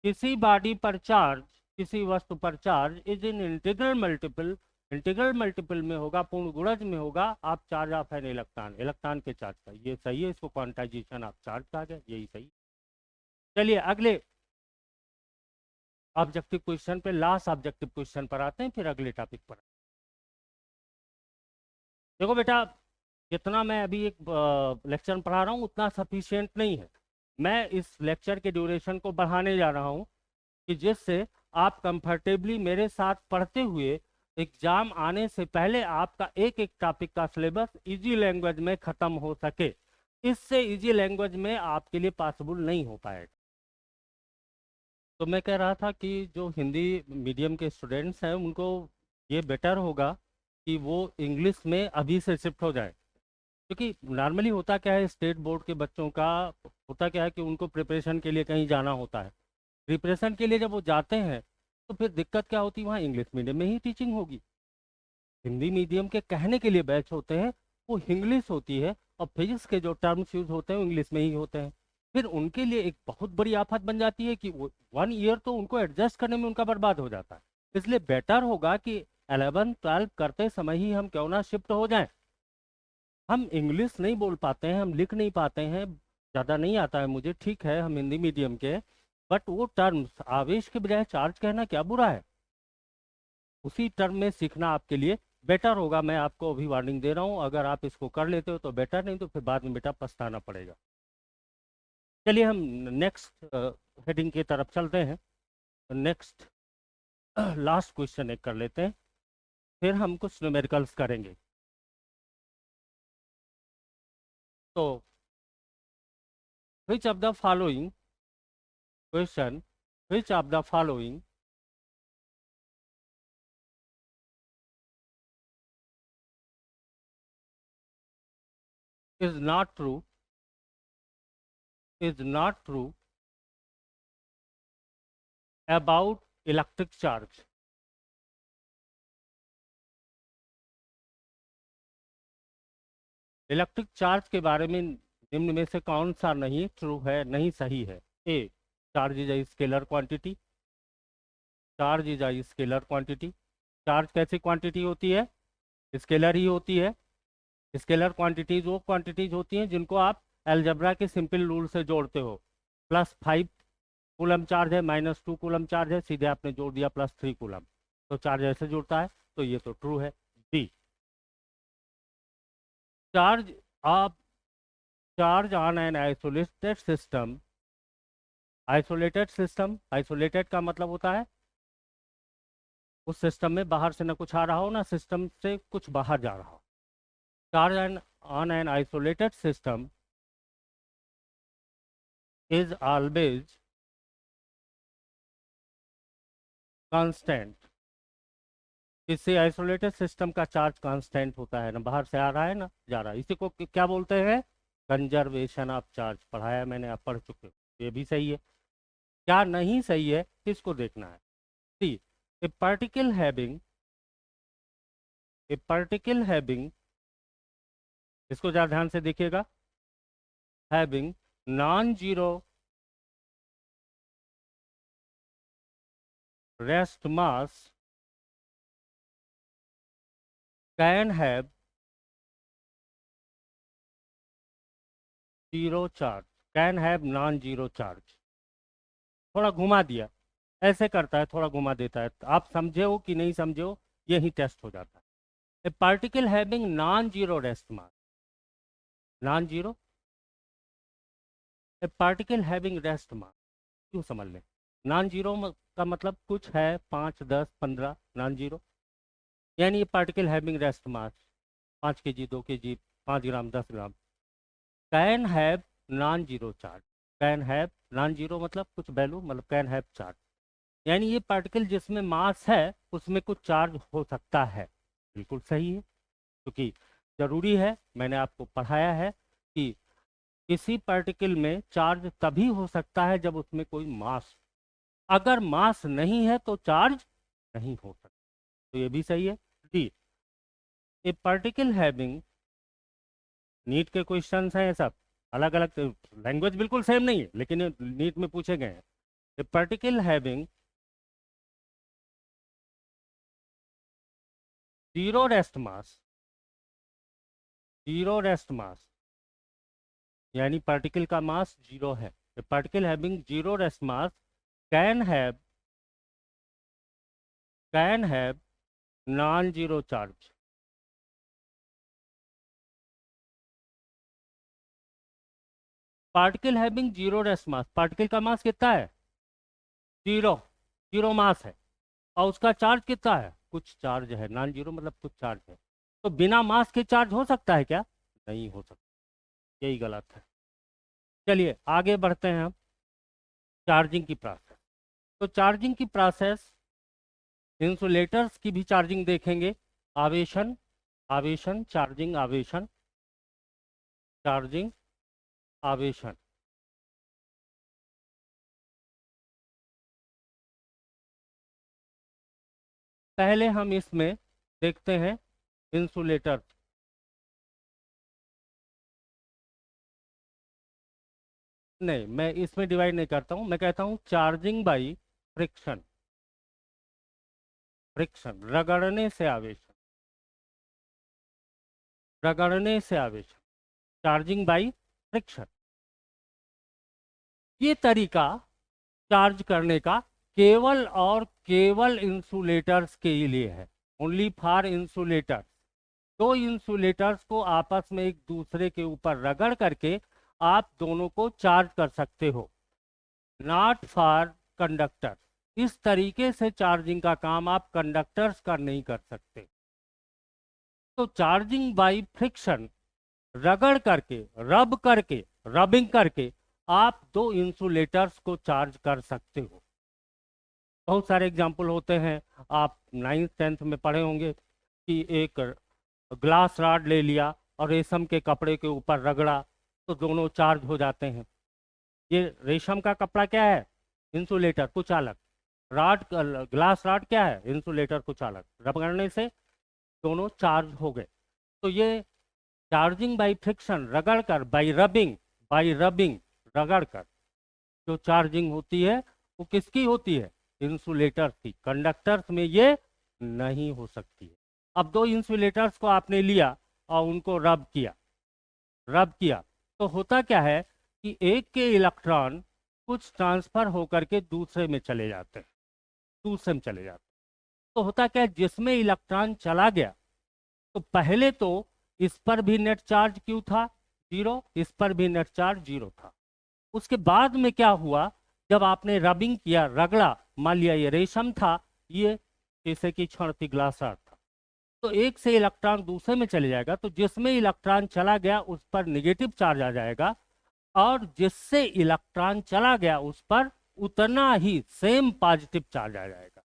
किसी बॉडी पर चार्ज, किसी वस्तु पर charge is in integral multiple, integral multiple में होगा, पूर्ण गुणज में होगा आप charge of an electron, electron के चार्ज का, ये सही है, इसको क्वांटाइजेशन ऑफ चार्ज कहा गया, यही सही। चलिए अगले ऑब्जेक्टिव क्वेश्चन पे, लास्ट ऑब्जेक्टिव क्वेश्चन पर आते हैं, फिर अगले टॉपिक पर। देखो बेटा, जितना मैं अभी एक लेक्चर पढ़ा रहा हूँ उतना सफिशिएंट नहीं है, मैं इस लेक्चर के ड्यूरेशन को बढ़ाने जा रहा हूँ कि जिससे आप कंफर्टेबली मेरे साथ पढ़ते हुए एग्जाम आने से पहले आपका एक एक टॉपिक का सिलेबस इजी लैंग्वेज में ख़त्म हो सके। इससे इजी लैंग्वेज में आपके लिए पॉसिबल नहीं हो पाएगा। तो मैं कह रहा था कि जो हिंदी मीडियम के स्टूडेंट्स हैं उनको ये बेटर होगा कि वो इंग्लिश में अभी से शिफ्ट हो जाए, क्योंकि नॉर्मली होता क्या है, स्टेट बोर्ड के बच्चों का होता क्या है कि उनको प्रिपरेशन के लिए कहीं जाना होता है। प्रिपरेशन के लिए जब वो जाते हैं तो फिर दिक्कत क्या होती है, वहाँ इंग्लिश मीडियम में ही टीचिंग होगी। हिंदी मीडियम के कहने के लिए बैच होते हैं, वो इंग्लिश होती है, और फिजिक्स के जो टर्म्स यूज होते हैं वो इंग्लिश में ही होते हैं। फिर उनके लिए एक बहुत बड़ी आफत बन जाती है कि वो 1 ईयर तो उनको एडजस्ट करने में उनका बर्बाद हो जाता है। इसलिए बेटर होगा कि 11 12 करते समय ही हम क्यों ना शिफ्ट हो जाएं। हम इंग्लिश नहीं बोल पाते हैं, हम लिख नहीं पाते हैं, ज़्यादा नहीं आता है मुझे, ठीक है, हम हिंदी मीडियम के, बट वो टर्म्स आवेश के बजाय चार्ज कहना क्या बुरा है, उसी टर्म में सीखना आपके लिए बेटर होगा। मैं आपको अभी वार्निंग दे रहा हूँ, अगर आप इसको कर लेते हो तो बेटर, नहीं तो फिर बाद में बेटा पछताना पड़ेगा। चलिए हम नेक्स्ट हेडिंग की तरफ चलते हैं। नेक्स्ट लास्ट क्वेश्चन एक कर लेते हैं, फिर हम कुछ न्यूमेरिकल्स करेंगे। तो which of the following question, which of the following is not true, is not true about electric charge? Electric charge के बारे में निम्न में से कौन सा नहीं ट्रू है, नहीं सही है? A, charge is a scalar quantity, charge is a scalar quantity. Charge कैसी क्वांटिटी होती है? स्केलर ही होती है। स्केलर क्वांटिटीज वो क्वांटिटीज होती हैं जिनको आप अलजेब्रा के सिंपल रूल से जोड़ते हो। +5 कूलम चार्ज है, -2 कूलम चार्ज है, सीधे आपने जोड़ दिया +3 कूलम, तो चार्ज ऐसे जुड़ता है, तो ये तो ट्रू है। बी, चार्ज आप charge on an isolated system, isolated system, isolated का मतलब होता है उस सिस्टम में बाहर से ना कुछ आ रहा हो ना सिस्टम से कुछ बाहर जा रहा हो। Charge on an isolated system is always constant. इससे आइसोलेटेड सिस्टम का चार्ज कांस्टेंट होता है, ना बाहर से आ रहा है ना जा रहा है। इसी को क्या बोलते हैं? Conservation of charge. पढ़ाया मैंने, आप पढ़ चुके हो। ये भी सही है। क्या नहीं सही है किसको देखना है? C, a particle having, a particle having, इसको जरा ध्यान से देखिएगा, having non zero rest mass can have zero charge, can have non zero charge. थोड़ा घुमा दिया, ऐसे करता है, थोड़ा घुमा देता है, आप समझे हो कि नहीं समझे हो, यही टेस्ट हो जाता है। ए particle having non zero rest मास, नॉन जीरो, ए पार्टिकल हैविंग रेस्ट मास, क्यों समझ लें? नॉन जीरो का मतलब कुछ है 5 10 15 नॉन जीरो, यानी ये particle having rest mass 5 kg 2 kg 5 gram 10 gram. Can have non zero charge, can have non zero मतलब कुछ वैल्यू, मतलब कैन हैव चार्ज, यानी ये पार्टिकल जिसमें मास है उसमें कुछ चार्ज हो सकता है। बिल्कुल सही है, क्योंकि जरूरी है, मैंने आपको पढ़ाया है कि किसी पार्टिकल में चार्ज तभी हो सकता है जब उसमें कोई मास, अगर मास नहीं है तो चार्ज नहीं हो सकता। तो ये भी सही है। D, a particle having, NEET के क्वेश्चंस हैं ये सब, अलग अलग लैंग्वेज बिल्कुल सेम नहीं है लेकिन नीट में पूछे गए हैं। ए पार्टिकल हैविंग जीरो रेस्ट मास, जीरो रेस्ट मास यानी पार्टिकल का मास जीरो है। ए particle having zero rest mass can have, can have non zero charge. Particle having zero rest mass, particle का मास कितना है? जीरो, जीरो मास है, और उसका चार्ज कितना है? कुछ चार्ज है, नॉन जीरो मतलब कुछ चार्ज है। तो बिना मास के चार्ज हो सकता है क्या? नहीं हो सकता, यही गलत है। चलिए आगे बढ़ते हैं हम, चार्जिंग की प्रोसेस। तो चार्जिंग की प्रोसेस इंसुलेटर्स की भी चार्जिंग देखेंगे। आवेशन, आवेशन, चार्जिंग, आवेशन, चार्जिंग, आवेशन। पहले हम इसमें देखते हैं इंसुलेटर। नहीं, मैं इसमें डिवाइड नहीं करता हूं, मैं कहता हूं चार्जिंग बाई फ्रिक्शन। फ्रिक्शन, रगड़ने से आवेशन, रगड़ने से आवेशन, चार्जिंग बाई फ्रिक्शन। ये तरीका चार्ज करने का केवल और केवल इंसुलेटर्स के लिए है। Only for insulators. दो इंसुलेटर्स को आपस में एक दूसरे के ऊपर रगड़ करके आप दोनों को चार्ज कर सकते हो, नॉट फॉर कंडक्टर। इस तरीके से चार्जिंग का काम आप कंडक्टर्स का नहीं कर सकते। तो चार्जिंग बाय फ्रिक्शन, रगड़ करके, रब करके, रबिंग करके आप दो इंसुलेटर्स को चार्ज कर सकते हो। बहुत सारे एग्जाम्पल होते हैं, आप 9th 10th में पढ़े होंगे कि एक ग्लास रॉड ले लिया और रेशम के कपड़े के ऊपर रगड़ा तो दोनों चार्ज हो जाते हैं। ये रेशम का कपड़ा क्या है? इंसुलेटर, कुछ अलग। रॉड, ग्लास रॉड क्या है? इंसुलेटर, कुछ अलग। रगड़ने से दोनों चार्ज हो गए। तो ये चार्जिंग बाय फ्रिक्शन, रगड़ कर, बाय रबिंग, बाय रबिंग, रगड़ कर जो चार्जिंग होती है वो किसकी होती है? इंसुलेटर की। कंडक्टर्स में ये नहीं हो सकती है। अब दो इंसुलेटर्स को आपने लिया और उनको रब किया, रब किया तो होता क्या है कि एक के इलेक्ट्रॉन कुछ ट्रांसफर होकर के दूसरे में चले जाते हैं, दूसरे में चले जाते हैं। तो होता क्या है, जिसमें इलेक्ट्रॉन चला गया तो पहले तो इस पर भी नेट चार्ज क्यों था? जीरो। इस पर भी नेट चार्ज जीरो था। उसके बाद में क्या हुआ, जब आपने रबिंग किया, रगड़ा, मान लिया ये रेशम था, ये जैसे कि क्षण थी, ग्लास था, तो एक से इलेक्ट्रॉन दूसरे में चले जाएगा तो जिसमें इलेक्ट्रॉन चला गया उस पर निगेटिव चार्ज आ जाएगा, और जिससे इलेक्ट्रॉन चला गया उस पर उतना ही सेम पॉजिटिव चार्ज आ जाएगा।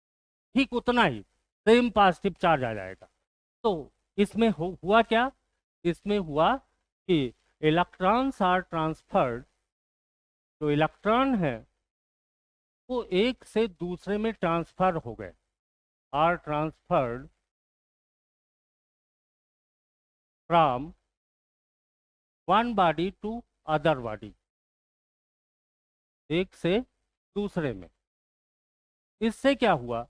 ठीक उतना ही सेम पॉजिटिव चार्ज आ जाएगा। तो इसमें हुआ क्या? इसमें हुआ कि इलेक्ट्रॉन्स आर ट्रांसफर्ड, जो इलेक्ट्रॉन है वो एक से दूसरे में ट्रांसफर हो गए, are transferred from one body to other body, एक से दूसरे में। इससे क्या हुआ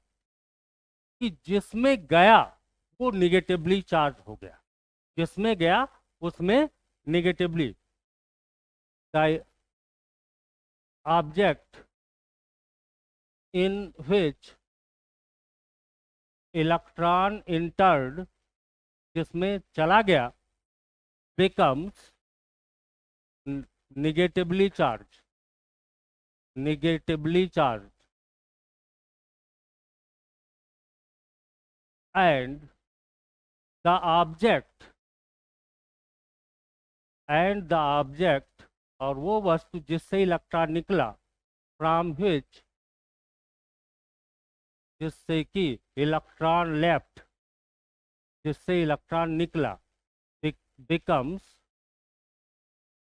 कि जिसमें गया वो निगेटिवली चार्ज हो गया, जिसमें गया उसमें negatively. The object in which electron entered, जिसमें चला गया, becomes negatively charge, negatively charged, and the object, and the object, और वो वस्तु जिससे इलेक्ट्रॉन निकला, फ्रॉम which, जिससे कि इलेक्ट्रॉन लेफ्ट, जिससे इलेक्ट्रॉन निकला, बिकम्स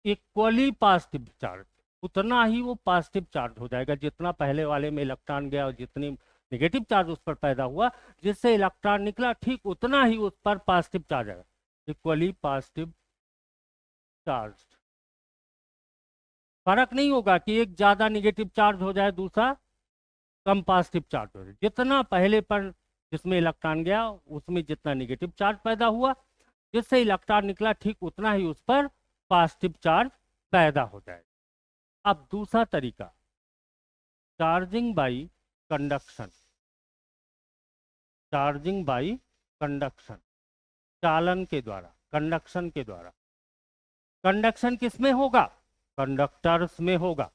इक्वली पॉजिटिव चार्ज। उतना ही वो पॉजिटिव चार्ज हो जाएगा जितना पहले वाले में इलेक्ट्रॉन गया और जितनी नेगेटिव चार्ज उस पर पैदा हुआ, जिससे इलेक्ट्रॉन निकला ठीक उतना ही उस पर पॉजिटिव चार्ज आएगा, इक्वली पॉजिटिव चार्ज। फर्क नहीं होगा कि एक ज्यादा नेगेटिव चार्ज हो जाए, दूसरा कम पॉजिटिव चार्ज हो जाए। जितना पहले पर जिसमें इलेक्ट्रॉन गया उसमें जितना नेगेटिव चार्ज पैदा हुआ, जिससे इलेक्ट्रॉन निकला ठीक उतना ही उस पर पॉजिटिव चार्ज पैदा हो जाए। अब दूसरा तरीका, charging by conduction, charging by conduction, चालन के द्वारा, कंडक्शन के द्वारा। कंडक्शन किसमें होगा? कंडक्टर्स में होगा।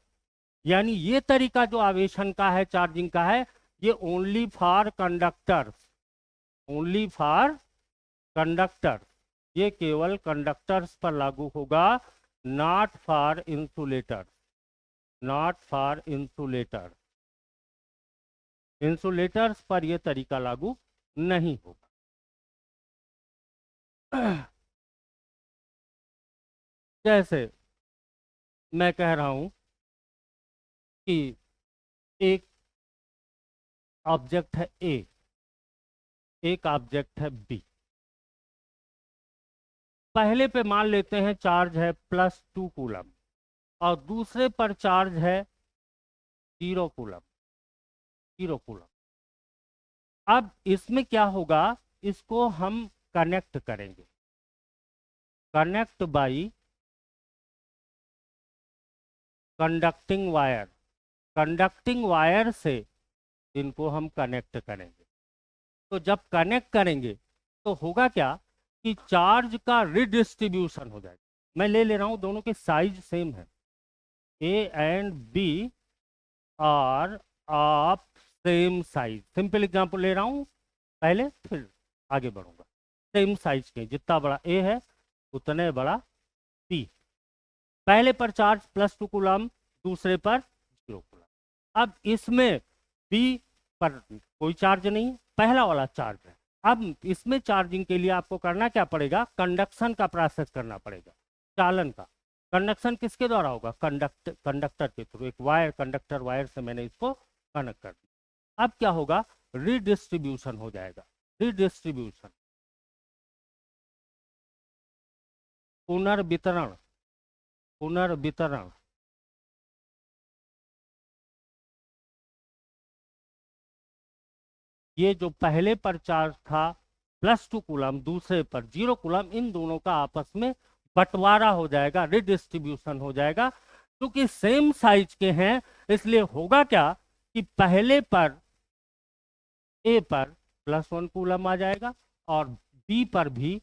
यानी ये तरीका जो आवेशन का है, चार्जिंग का है, ये only for conductors, only for conductors. ये केवल कंडक्टर्स पर लागू होगा, not for insulators, not for insulator. Insulators पर यह तरीका लागू नहीं होगा। जैसे मैं कह रहा हूं कि एक ऑब्जेक्ट है ए, एक ऑब्जेक्ट है बी। पहले पे मान लेते हैं चार्ज है +2 कूलम और दूसरे पर चार्ज है 0 कूलम, 0 कूलम। अब इसमें क्या होगा, इसको हम कनेक्ट करेंगे, connect by conducting wire. Conducting wire से इनको हम कनेक्ट करेंगे। तो जब कनेक्ट करेंगे तो होगा क्या कि चार्ज का रिडिस्ट्रीब्यूशन हो जाएगा। मैं ले रहा हूं, दोनों के साइज सेम है, A and B are of same size. Simple example ले रहा हूं पहले, फिर आगे बढ़ूंगा। सेम साइज के, जितना बड़ा ए है उतने बड़ा बी। पहले पर चार्ज +2 कूलम, दूसरे पर 0 कूलम। अब इसमें बी पर कोई चार्ज नहीं, पहला वाला चार्ज है। अब इसमें चार्जिंग के लिए आपको करना क्या पड़ेगा, कंडक्शन का प्रोसेस करना पड़ेगा, चालन का। कंडक्शन किसके द्वारा होगा, कंडक्टर के थ्रू। एक वायर, कंडक्टर वायर से मैंने इसको कनेक्ट कर दिया। अब क्या होगा, रिडिस्ट्रीब्यूशन हो जाएगा, रिडिस्ट्रीब्यूशन, पुनर्वितरण, पुनर्वितरण। ये जो पहले पर चार्ज था +2 कूलम, दूसरे पर 0 कूलम, इन दोनों का आपस में बंटवारा हो जाएगा, रिडिस्ट्रीब्यूशन हो जाएगा। क्योंकि सेम साइज के हैं इसलिए होगा क्या कि पहले पर ए पर +1 कूलम आ जाएगा और बी पर भी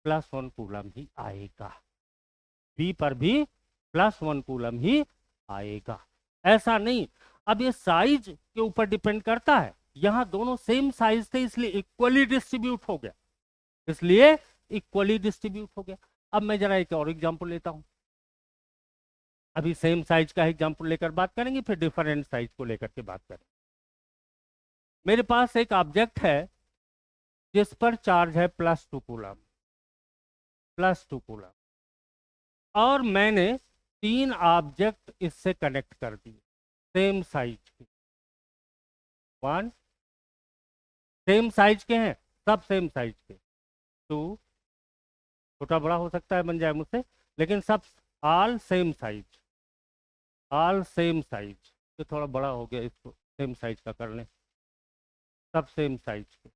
+1 कूलम ही आएगा, बी पर भी +1 कूलम ही आएगा। ऐसा नहीं, अब ये साइज के ऊपर डिपेंड करता है। यहां दोनों सेम साइज थे इसलिए इक्वली डिस्ट्रीब्यूट हो गया, इसलिए इक्वली डिस्ट्रीब्यूट हो गया। अब मैं जरा एक और एग्जांपल लेता हूं। अभी सेम साइज का एग्जांपल लेकर बात करेंगे, फिर डिफरेंट साइज को लेकर के बात करेंगे। मेरे पास एक ऑब्जेक्ट है जिस पर चार्ज है +2 कूलम, +2 कूलम, और मैंने 3 ऑब्जेक्ट इससे कनेक्ट कर दिए सेम साइज के। 1, सेम साइज के हैं, सब सेम साइज के। 2, छोटा बड़ा हो सकता है, बन जाए मुझसे, लेकिन सब all same size, all same size. ये थोड़ा बड़ा हो गया, इसको सेम साइज का कर लें, सब सेम साइज के।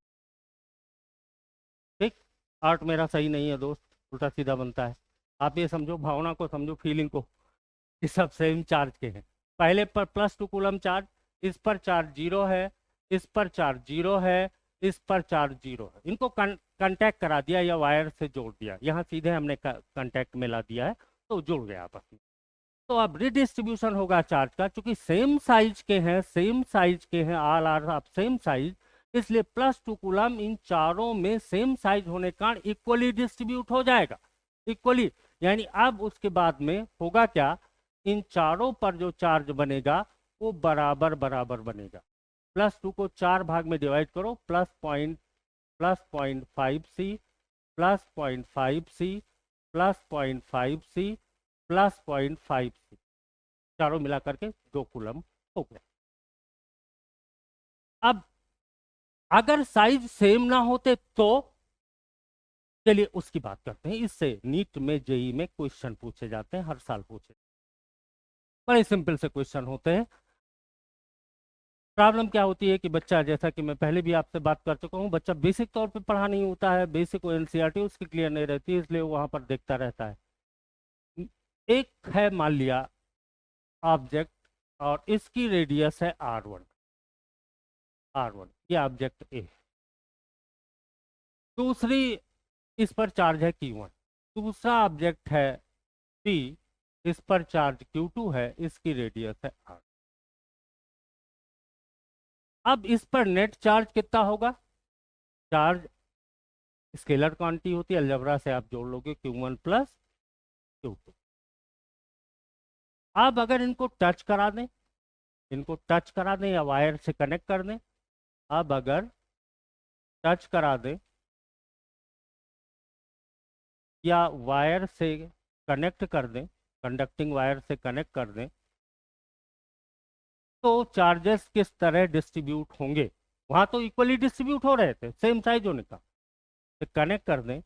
ठीक, आर्ट मेरा सही नहीं है दोस्त, उल्टा सीधा बनता है। आप ये समझो, भावना को समझो, फीलिंग को, कि सब सेम चार्ज के हैं। पहले पर +2 कूलम चार्ज, इस पर चार्ज 0 है, इस पर चार्ज 0 है, इस पर चार्ज 0 है। इनको कांटेक्ट करा दिया या वायर से जोड़ दिया, यहाँ सीधे हमने कांटेक्ट में ला दिया है तो जुड़ गया आपस में। तो अब रिडिस्ट्रीब्यूशन होगा चार्ज का, क्योंकि सेम साइज के हैं, सेम साइज के हैं, all are of same size, इसलिए +2 कूलम इन चारों में सेम साइज होने का कारण इक्वली डिस्ट्रीब्यूट हो जाएगा, इक्वली। यानी अब उसके बाद में होगा क्या, इन चारों पर जो चार्ज बनेगा वो बराबर बराबर बनेगा। +2 को 4 भाग में डिवाइड करो, +0.5C, +0.5C, +0.5C, +0.5C, चारों मिला करके 2 कूलम हो गया। अब अगर साइज सेम ना होते तो, चलिए उसकी बात करते हैं। इससे नीट में, जेई में क्वेश्चन पूछे जाते हैं, हर साल पूछे, बड़े सिंपल से क्वेश्चन होते हैं। प्रॉब्लम क्या होती है कि बच्चा, जैसा कि मैं पहले भी आपसे बात कर चुका हूँ, बच्चा बेसिक तौर पे पढ़ा नहीं होता है, बेसिक एनसीईआरटी उसकी क्लियर नहीं रहती है, इसलिए वो वहां पर देखता रहता है। एक है मान लिया ऑब्जेक्ट और इसकी रेडियस है R1, R1 ये ऑब्जेक्ट ए। दूसरी, इस पर चार्ज है Q1। दूसरा ऑब्जेक्ट है B, इस पर चार्ज Q2 है, इसकी रेडियस है R। अब इस पर नेट चार्ज कितना होगा, चार्ज स्केलर क्वांटिटी होती है, अलजेब्रा से आप जोड़ लोगे Q1 + Q2। अब अगर इनको टच करा दें इनको टच करा दें या वायर से कनेक्ट कर दें। अब अगर टच करा दें या वायर से कनेक्ट कर दें, कंडक्टिंग वायर से कनेक्ट कर दें, तो चार्जेस किस तरह डिस्ट्रीब्यूट होंगे। वहां तो इक्वली डिस्ट्रीब्यूट हो रहे थे, सेम साइज होने का। तो कनेक्ट कर दें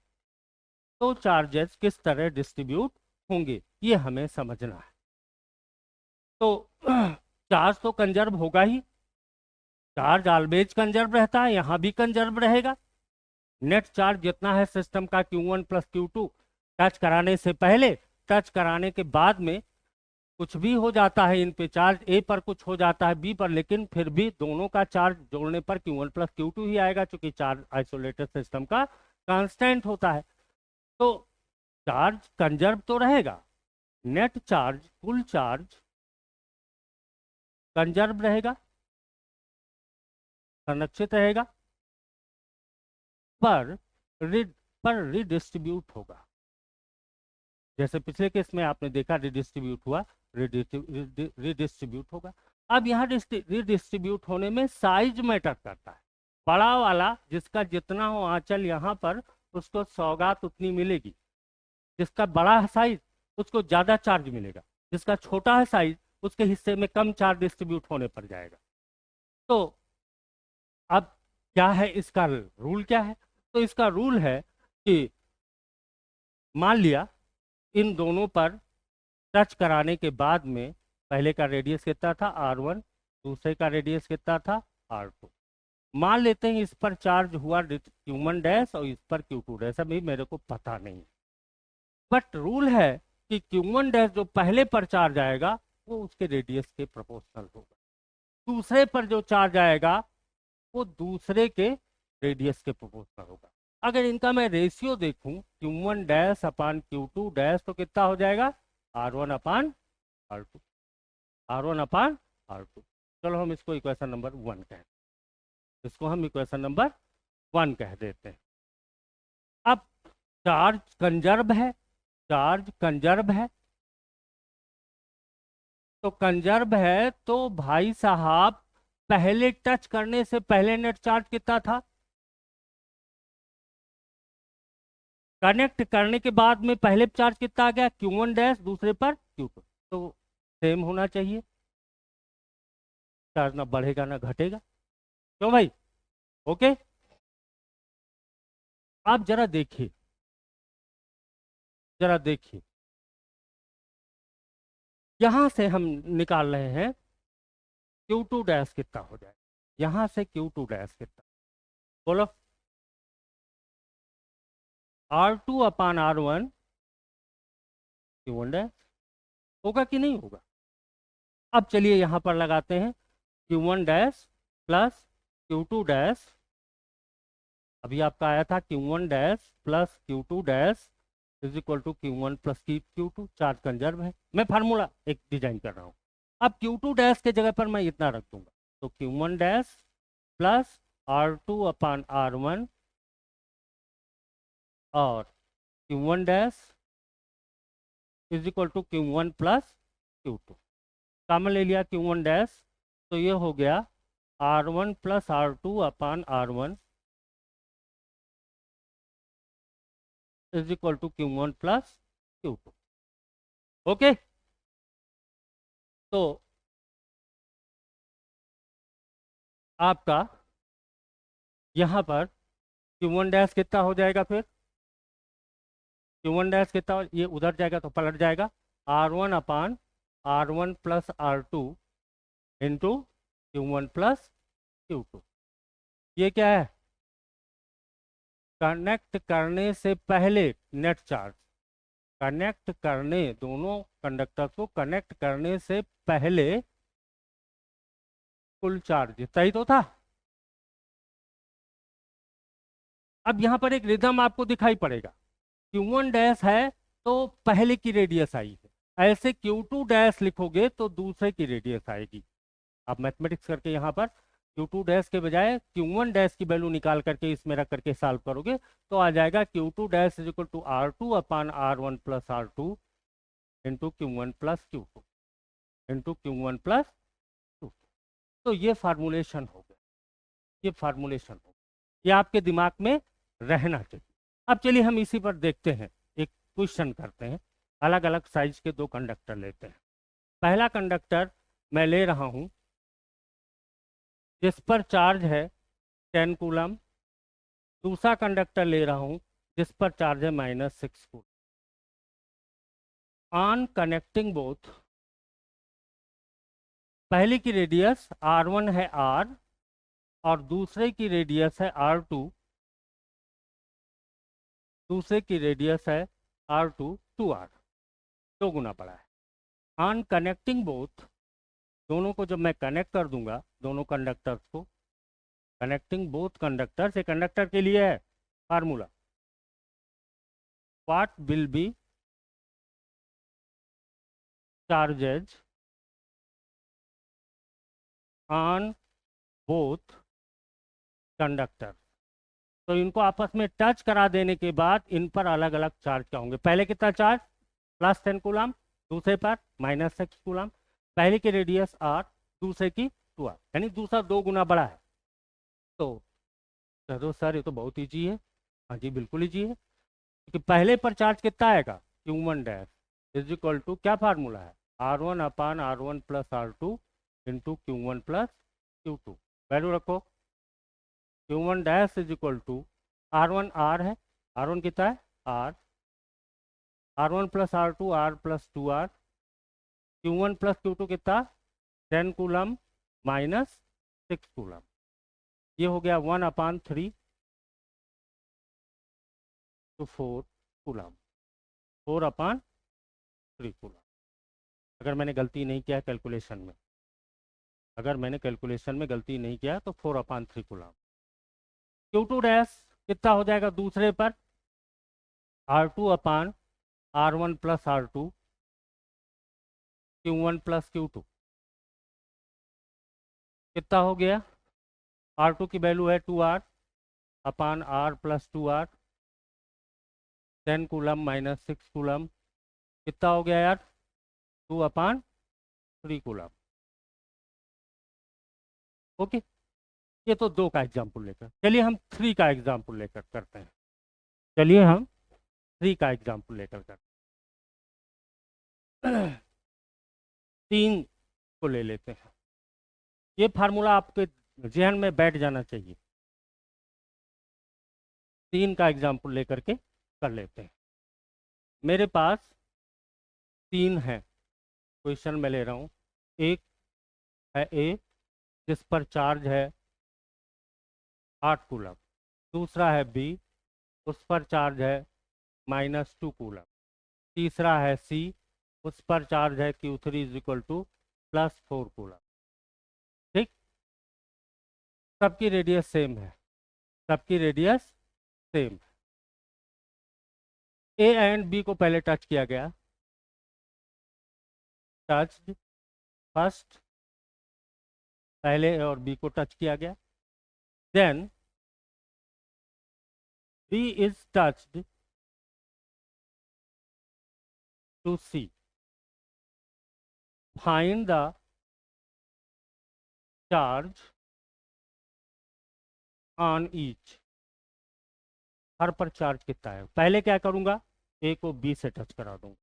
तो चार्जेस किस तरह डिस्ट्रीब्यूट होंगे, ये हमें समझना है। तो चार्ज तो कंजर्व होगा ही, चार्ज ऑलवेज कंजर्व रहता है, यहां भी कंजर्व रहेगा। नेट चार्ज जितना है सिस्टम का Q1 प्लस Q2, टच कराने से पहले, टच कराने के बाद में कुछ भी हो जाता है इन पे चार्ज, ए पर कुछ हो जाता है बी पर, लेकिन फिर भी दोनों का चार्ज जोड़ने पर Q1 प्लस Q2 ही आएगा, क्योंकि चार्ज आइसोलेटेड सिस्टम का कांस्टेंट होता है। तो चार्ज कंजर्व तो रहेगा, नेट चार्ज, कुल चार्ज कंजर्व रहेगा, संरक्षित रहेगा, पर रिडिस्ट्रीब्यूट होगा। जैसे पिछले केस में आपने देखा रिडिस्ट्रीब्यूट हुआ, रिडिस्ट्रीब्यूट होगा। अब यहाँ रिडिस्ट्रीब्यूट होने में साइज मैटर करता है। बड़ा वाला जिसका जितना हो आंचल यहाँ पर, उसको सौगात उतनी मिलेगी। जिसका बड़ा है साइज, उसको ज्यादा चार्ज मिलेगा। जिसका छोटा है साइज, उसके हिस्से में कम चार्ज डिस्ट्रीब्यूट होने पर जाएगा। तो अब क्या है इसका रूल, क्या है? तो इसका रूल है कि मान लिया इन दोनों पर टच कराने के बाद में पहले का रेडियस कितना था R1, दूसरे का रेडियस कितना था R2। मान लेते हैं इस पर चार्ज हुआ Q1 डैश और इस पर Q2 डैश, अभी मेरे को पता नहीं, बट रूल है कि Q1 डैश जो पहले पर चार्ज आएगा वो उसके रेडियस के प्रोपोर्शनल होगा, दूसरे पर जो चार्ज आएगा वो दूसरे के रेडियस के प्रोपोर्शनल होगा। अगर इनका मैं रेशियो देखूं Q1 डैश अपान Q2 डैश, तो कितना हो जाएगा R1 अपान R2, R1 अपान R2। चलो हम इसको इक्वेशन नंबर 1 कह, इसको हम इक्वेशन नंबर 1 कह देते हैं। अब चार्ज कंजर्व है, चार्ज कंजर्व है, तो कंजर्व है तो भाई साहब पहले टच करने से पहले नेट चार्ज कितना था, कनेक्ट करने के बाद में पहले चार्ज कितना आ गया Q1 डैश, दूसरे पर Q2, तो सेम होना चाहिए, चार्ज ना बढ़ेगा ना घटेगा। क्यों भाई? ओके। आप जरा देखिए, जरा देखिए, यहां से हम निकाल रहे हैं Q2 डैश कितना हो जाए, यहां से Q2 डैश कितना, बोलो। R2 upon R1 Q1 dash होगा कि नहीं होगा? अब चलिए यहां पर लगाते हैं Q1 dash plus Q2 dash. अभी आपका आया था Q1 dash plus Q2 dash is equal to Q1 plus Q2, charge conserve है। मैं फार्मूला एक डिजाइन कर रहा हूं। अब Q2 डैश के जगह पर मैं इतना रख दूंगा, तो Q1 dash plus R2 upon R1 और Q1 dash is equal to Q1 plus Q2। Common ले लिया Q1 डैश, तो ये हो गया R1 plus R2 upon R1 is equal to Q1 plus Q2। Okay, तो आपका यहां पर Q1 डैश कितना हो जाएगा, फिर Q1 डैश कितना ये उधर जाएगा तो पलट जाएगा, R1 अपान R1 plus R2 into Q1 plus Q2। ये क्या है? कनेक्ट करने से पहले नेट चार्ज, कनेक्ट करने, दोनों कंडक्टर को कनेक्ट करने से पहले कुल चार्ज, सही तो था। अब यहां पर एक रिदम आपको दिखाई पड़ेगा, Q1 डैश है तो पहले की रेडियस आई है, ऐसे Q2 डैश लिखोगे तो दूसरे की रेडियस आएगी। आप मैथमेटिक्स करके यहाँ पर Q2 डैश के बजाय Q1 डैश की वैल्यू निकाल करके इसमें रख करके सॉल्व करोगे तो आ जाएगा Q2 dash is equal to R2 upon R1 plus R2 into Q1 plus Q2 into Q1 plus Q2। तो ये फार्मूलेशन हो गया, ये फार्मूलेशन हो गया, ये आपके दिमाग में रहना चाहिए। अब चलिए हम इसी पर देखते हैं, एक क्वेश्चन करते हैं। अलग अलग साइज के दो कंडक्टर लेते हैं। पहला कंडक्टर मैं ले रहा हूं जिस पर चार्ज है 10 कूलम। दूसरा कंडक्टर ले रहा हूं जिस पर चार्ज है -6 कूलम। ऑन कनेक्टिंग बोथ, पहले की रेडियस R1 है R और दूसरे की रेडियस है R2, दूसरे की रेडियस है R2 2R, 2 गुना बड़ा है। ऑन कनेक्टिंग बोथ, दोनों को जब मैं कनेक्ट कर दूंगा, दोनों कंडक्टर्स को, कनेक्टिंग बोथ कंडक्टर्स, एक कंडक्टर के लिए है formula, what will be charges on both conductor. तो इनको आपस में टच करा देने के बाद इन पर अलग अलग चार्ज क्या होंगे। पहले कितना चार्ज +10 कूलम, दूसरे पर -6 कूलम। पहले की रेडियस R, दूसरे की 2R, यानी दूसरा 2 गुना बड़ा है। तो कह दो सर ये तो बहुत ईजी है। हाँ जी बिल्कुल ईजी है, क्योंकि पहले पर चार्ज कितना आएगा, Q1 dash is equal to, क्या फार्मूला है, R1/R1 + R2 into Q1 + Q2। Value रखो, Q1 dash is equal to, R1 R है, R1 कितना है R, R1 + R2 R + 2R, Q1 + Q2 कितना 10 कूलम -6 कूलम। ये हो गया 1/3 तो 4 कूलम, 4/3 कूलम। अगर मैंने गलती नहीं किया कैलकुलेशन में, अगर मैंने कैलकुलेशन में गलती नहीं किया तो 4/3 कूलम। Q2 डैश कितना हो जाएगा दूसरे पर, R2/R1 + R2 Q1 + Q2 कितना हो गया, R2 की वैल्यू है 2R/R + 2R, 10 कूलम -6 कूलम, कितना हो गया यार, 2/3 कूलम। ओके, ये तो 2 का एग्जाम्पल लेकर, चलिए हम 3 का एग्जाम्पल लेकर करते हैं। चलिए हम 3 का एग्जाम्पल लेकर करते हैं। 3 को ले लेते हैं। ये फार्मूला आपके जहन में बैठ जाना चाहिए। 3 का एग्जाम्पल लेकर के कर लेते हैं। मेरे पास 3 है, क्वेश्चन में ले रहा हूँ। एक है A जिस पर चार्ज है 8 कूलम। दूसरा है B, उस पर चार्ज है -2 कूलम। तीसरा है C, उस पर चार्ज है Q3 is equal to +4 coulomb. ठीक, सबकी रेडियस सेम है, सबकी रेडियस सेम है। A एंड B को पहले टच किया गया, टच फर्स्ट, पहले A और B को टच किया गया। Then B is touched to C. Find the charge on each. हर पर चार्ज कितना है। पहले क्या करूंगा, A को B से टच करा दूंगा,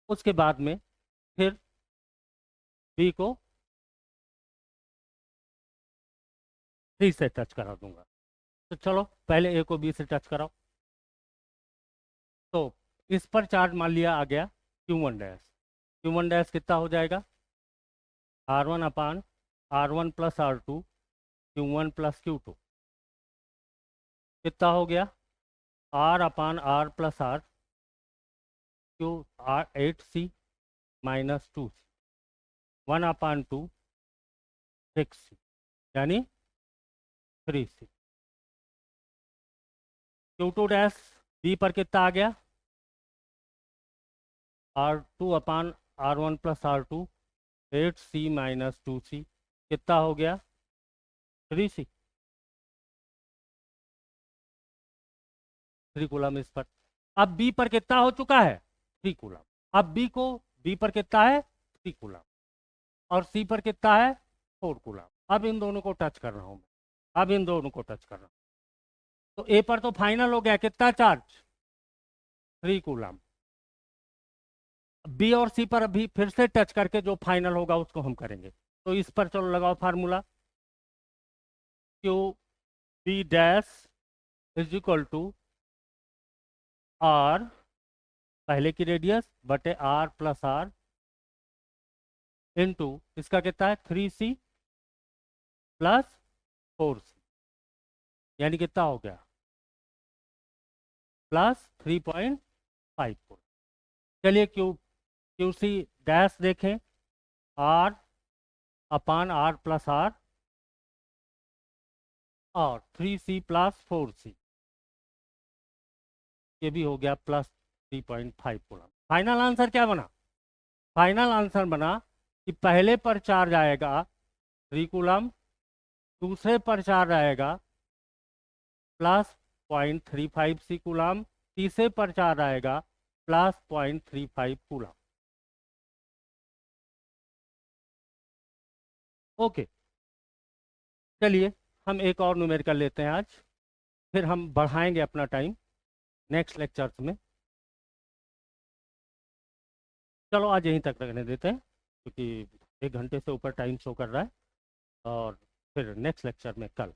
उसके बाद में फिर B को C से टच करा दूंगा। तो चलो पहले A को B से टच कराओ। तो इस पर चार्ज मान लिया आ गया Q1 डैश। Q1 डैश कितना हो जाएगा, R1/R1 + R2 Q1 + Q2 कितना हो गया, R/R + R Q R 8C -2C 1/2 6C यानी 3C। Q2 डैश B पर कितना आ गया, R2/R1 + R2 8C -2C कितना हो गया 3C, 3 कूलम इस पर। अब B पर कितना हो चुका है 3 कूलम। अब B पर कितना है 3 कूलम। और सी पर कितना है 4 कूलम। अब इन दोनों को टच कर रहा हूँ मैं, अब इन दोनों को टच कर रहा हूँ। तो ए पर तो फाइनल हो गया, कितना चार्ज 3 कूलम। बी और सी पर अभी फिर से टच करके जो फाइनल होगा उसको हम करेंगे। तो इस पर चलो लगाओ formula, Q B dash is equal to R पहले की रेडियस बटे आर प्लस आर इंटू इसका कितना है 3c प्लस 4c, यानी कितना हो गया प्लस 3.5। चलिए क्यू क्यू सी डैश देखें, r upon r plus r और 3c प्लस 4c, ये भी हो गया प्लस 3.5 कूलम। फाइनल आंसर क्या बना? फाइनल आंसर बना कि पहले पर चार्ज आएगा 3 कूलम, दूसरे पर चार्ज आएगा प्लस 0.35 कूलम, तीसरे पर चार्ज आएगा प्लस 0.35 कूलम। ओके, चलिए हम एक और न्यूमेरिकल लेते हैं आज, फिर हम बढ़ाएंगे अपना टाइम नेक्स्ट लेक्चर्स में। चलो आज यहीं तक रखने देते हैं क्योंकि 1 घंटे से ऊपर टाइम शो कर रहा है, और फिर नेक्स्ट लेक्चर में कल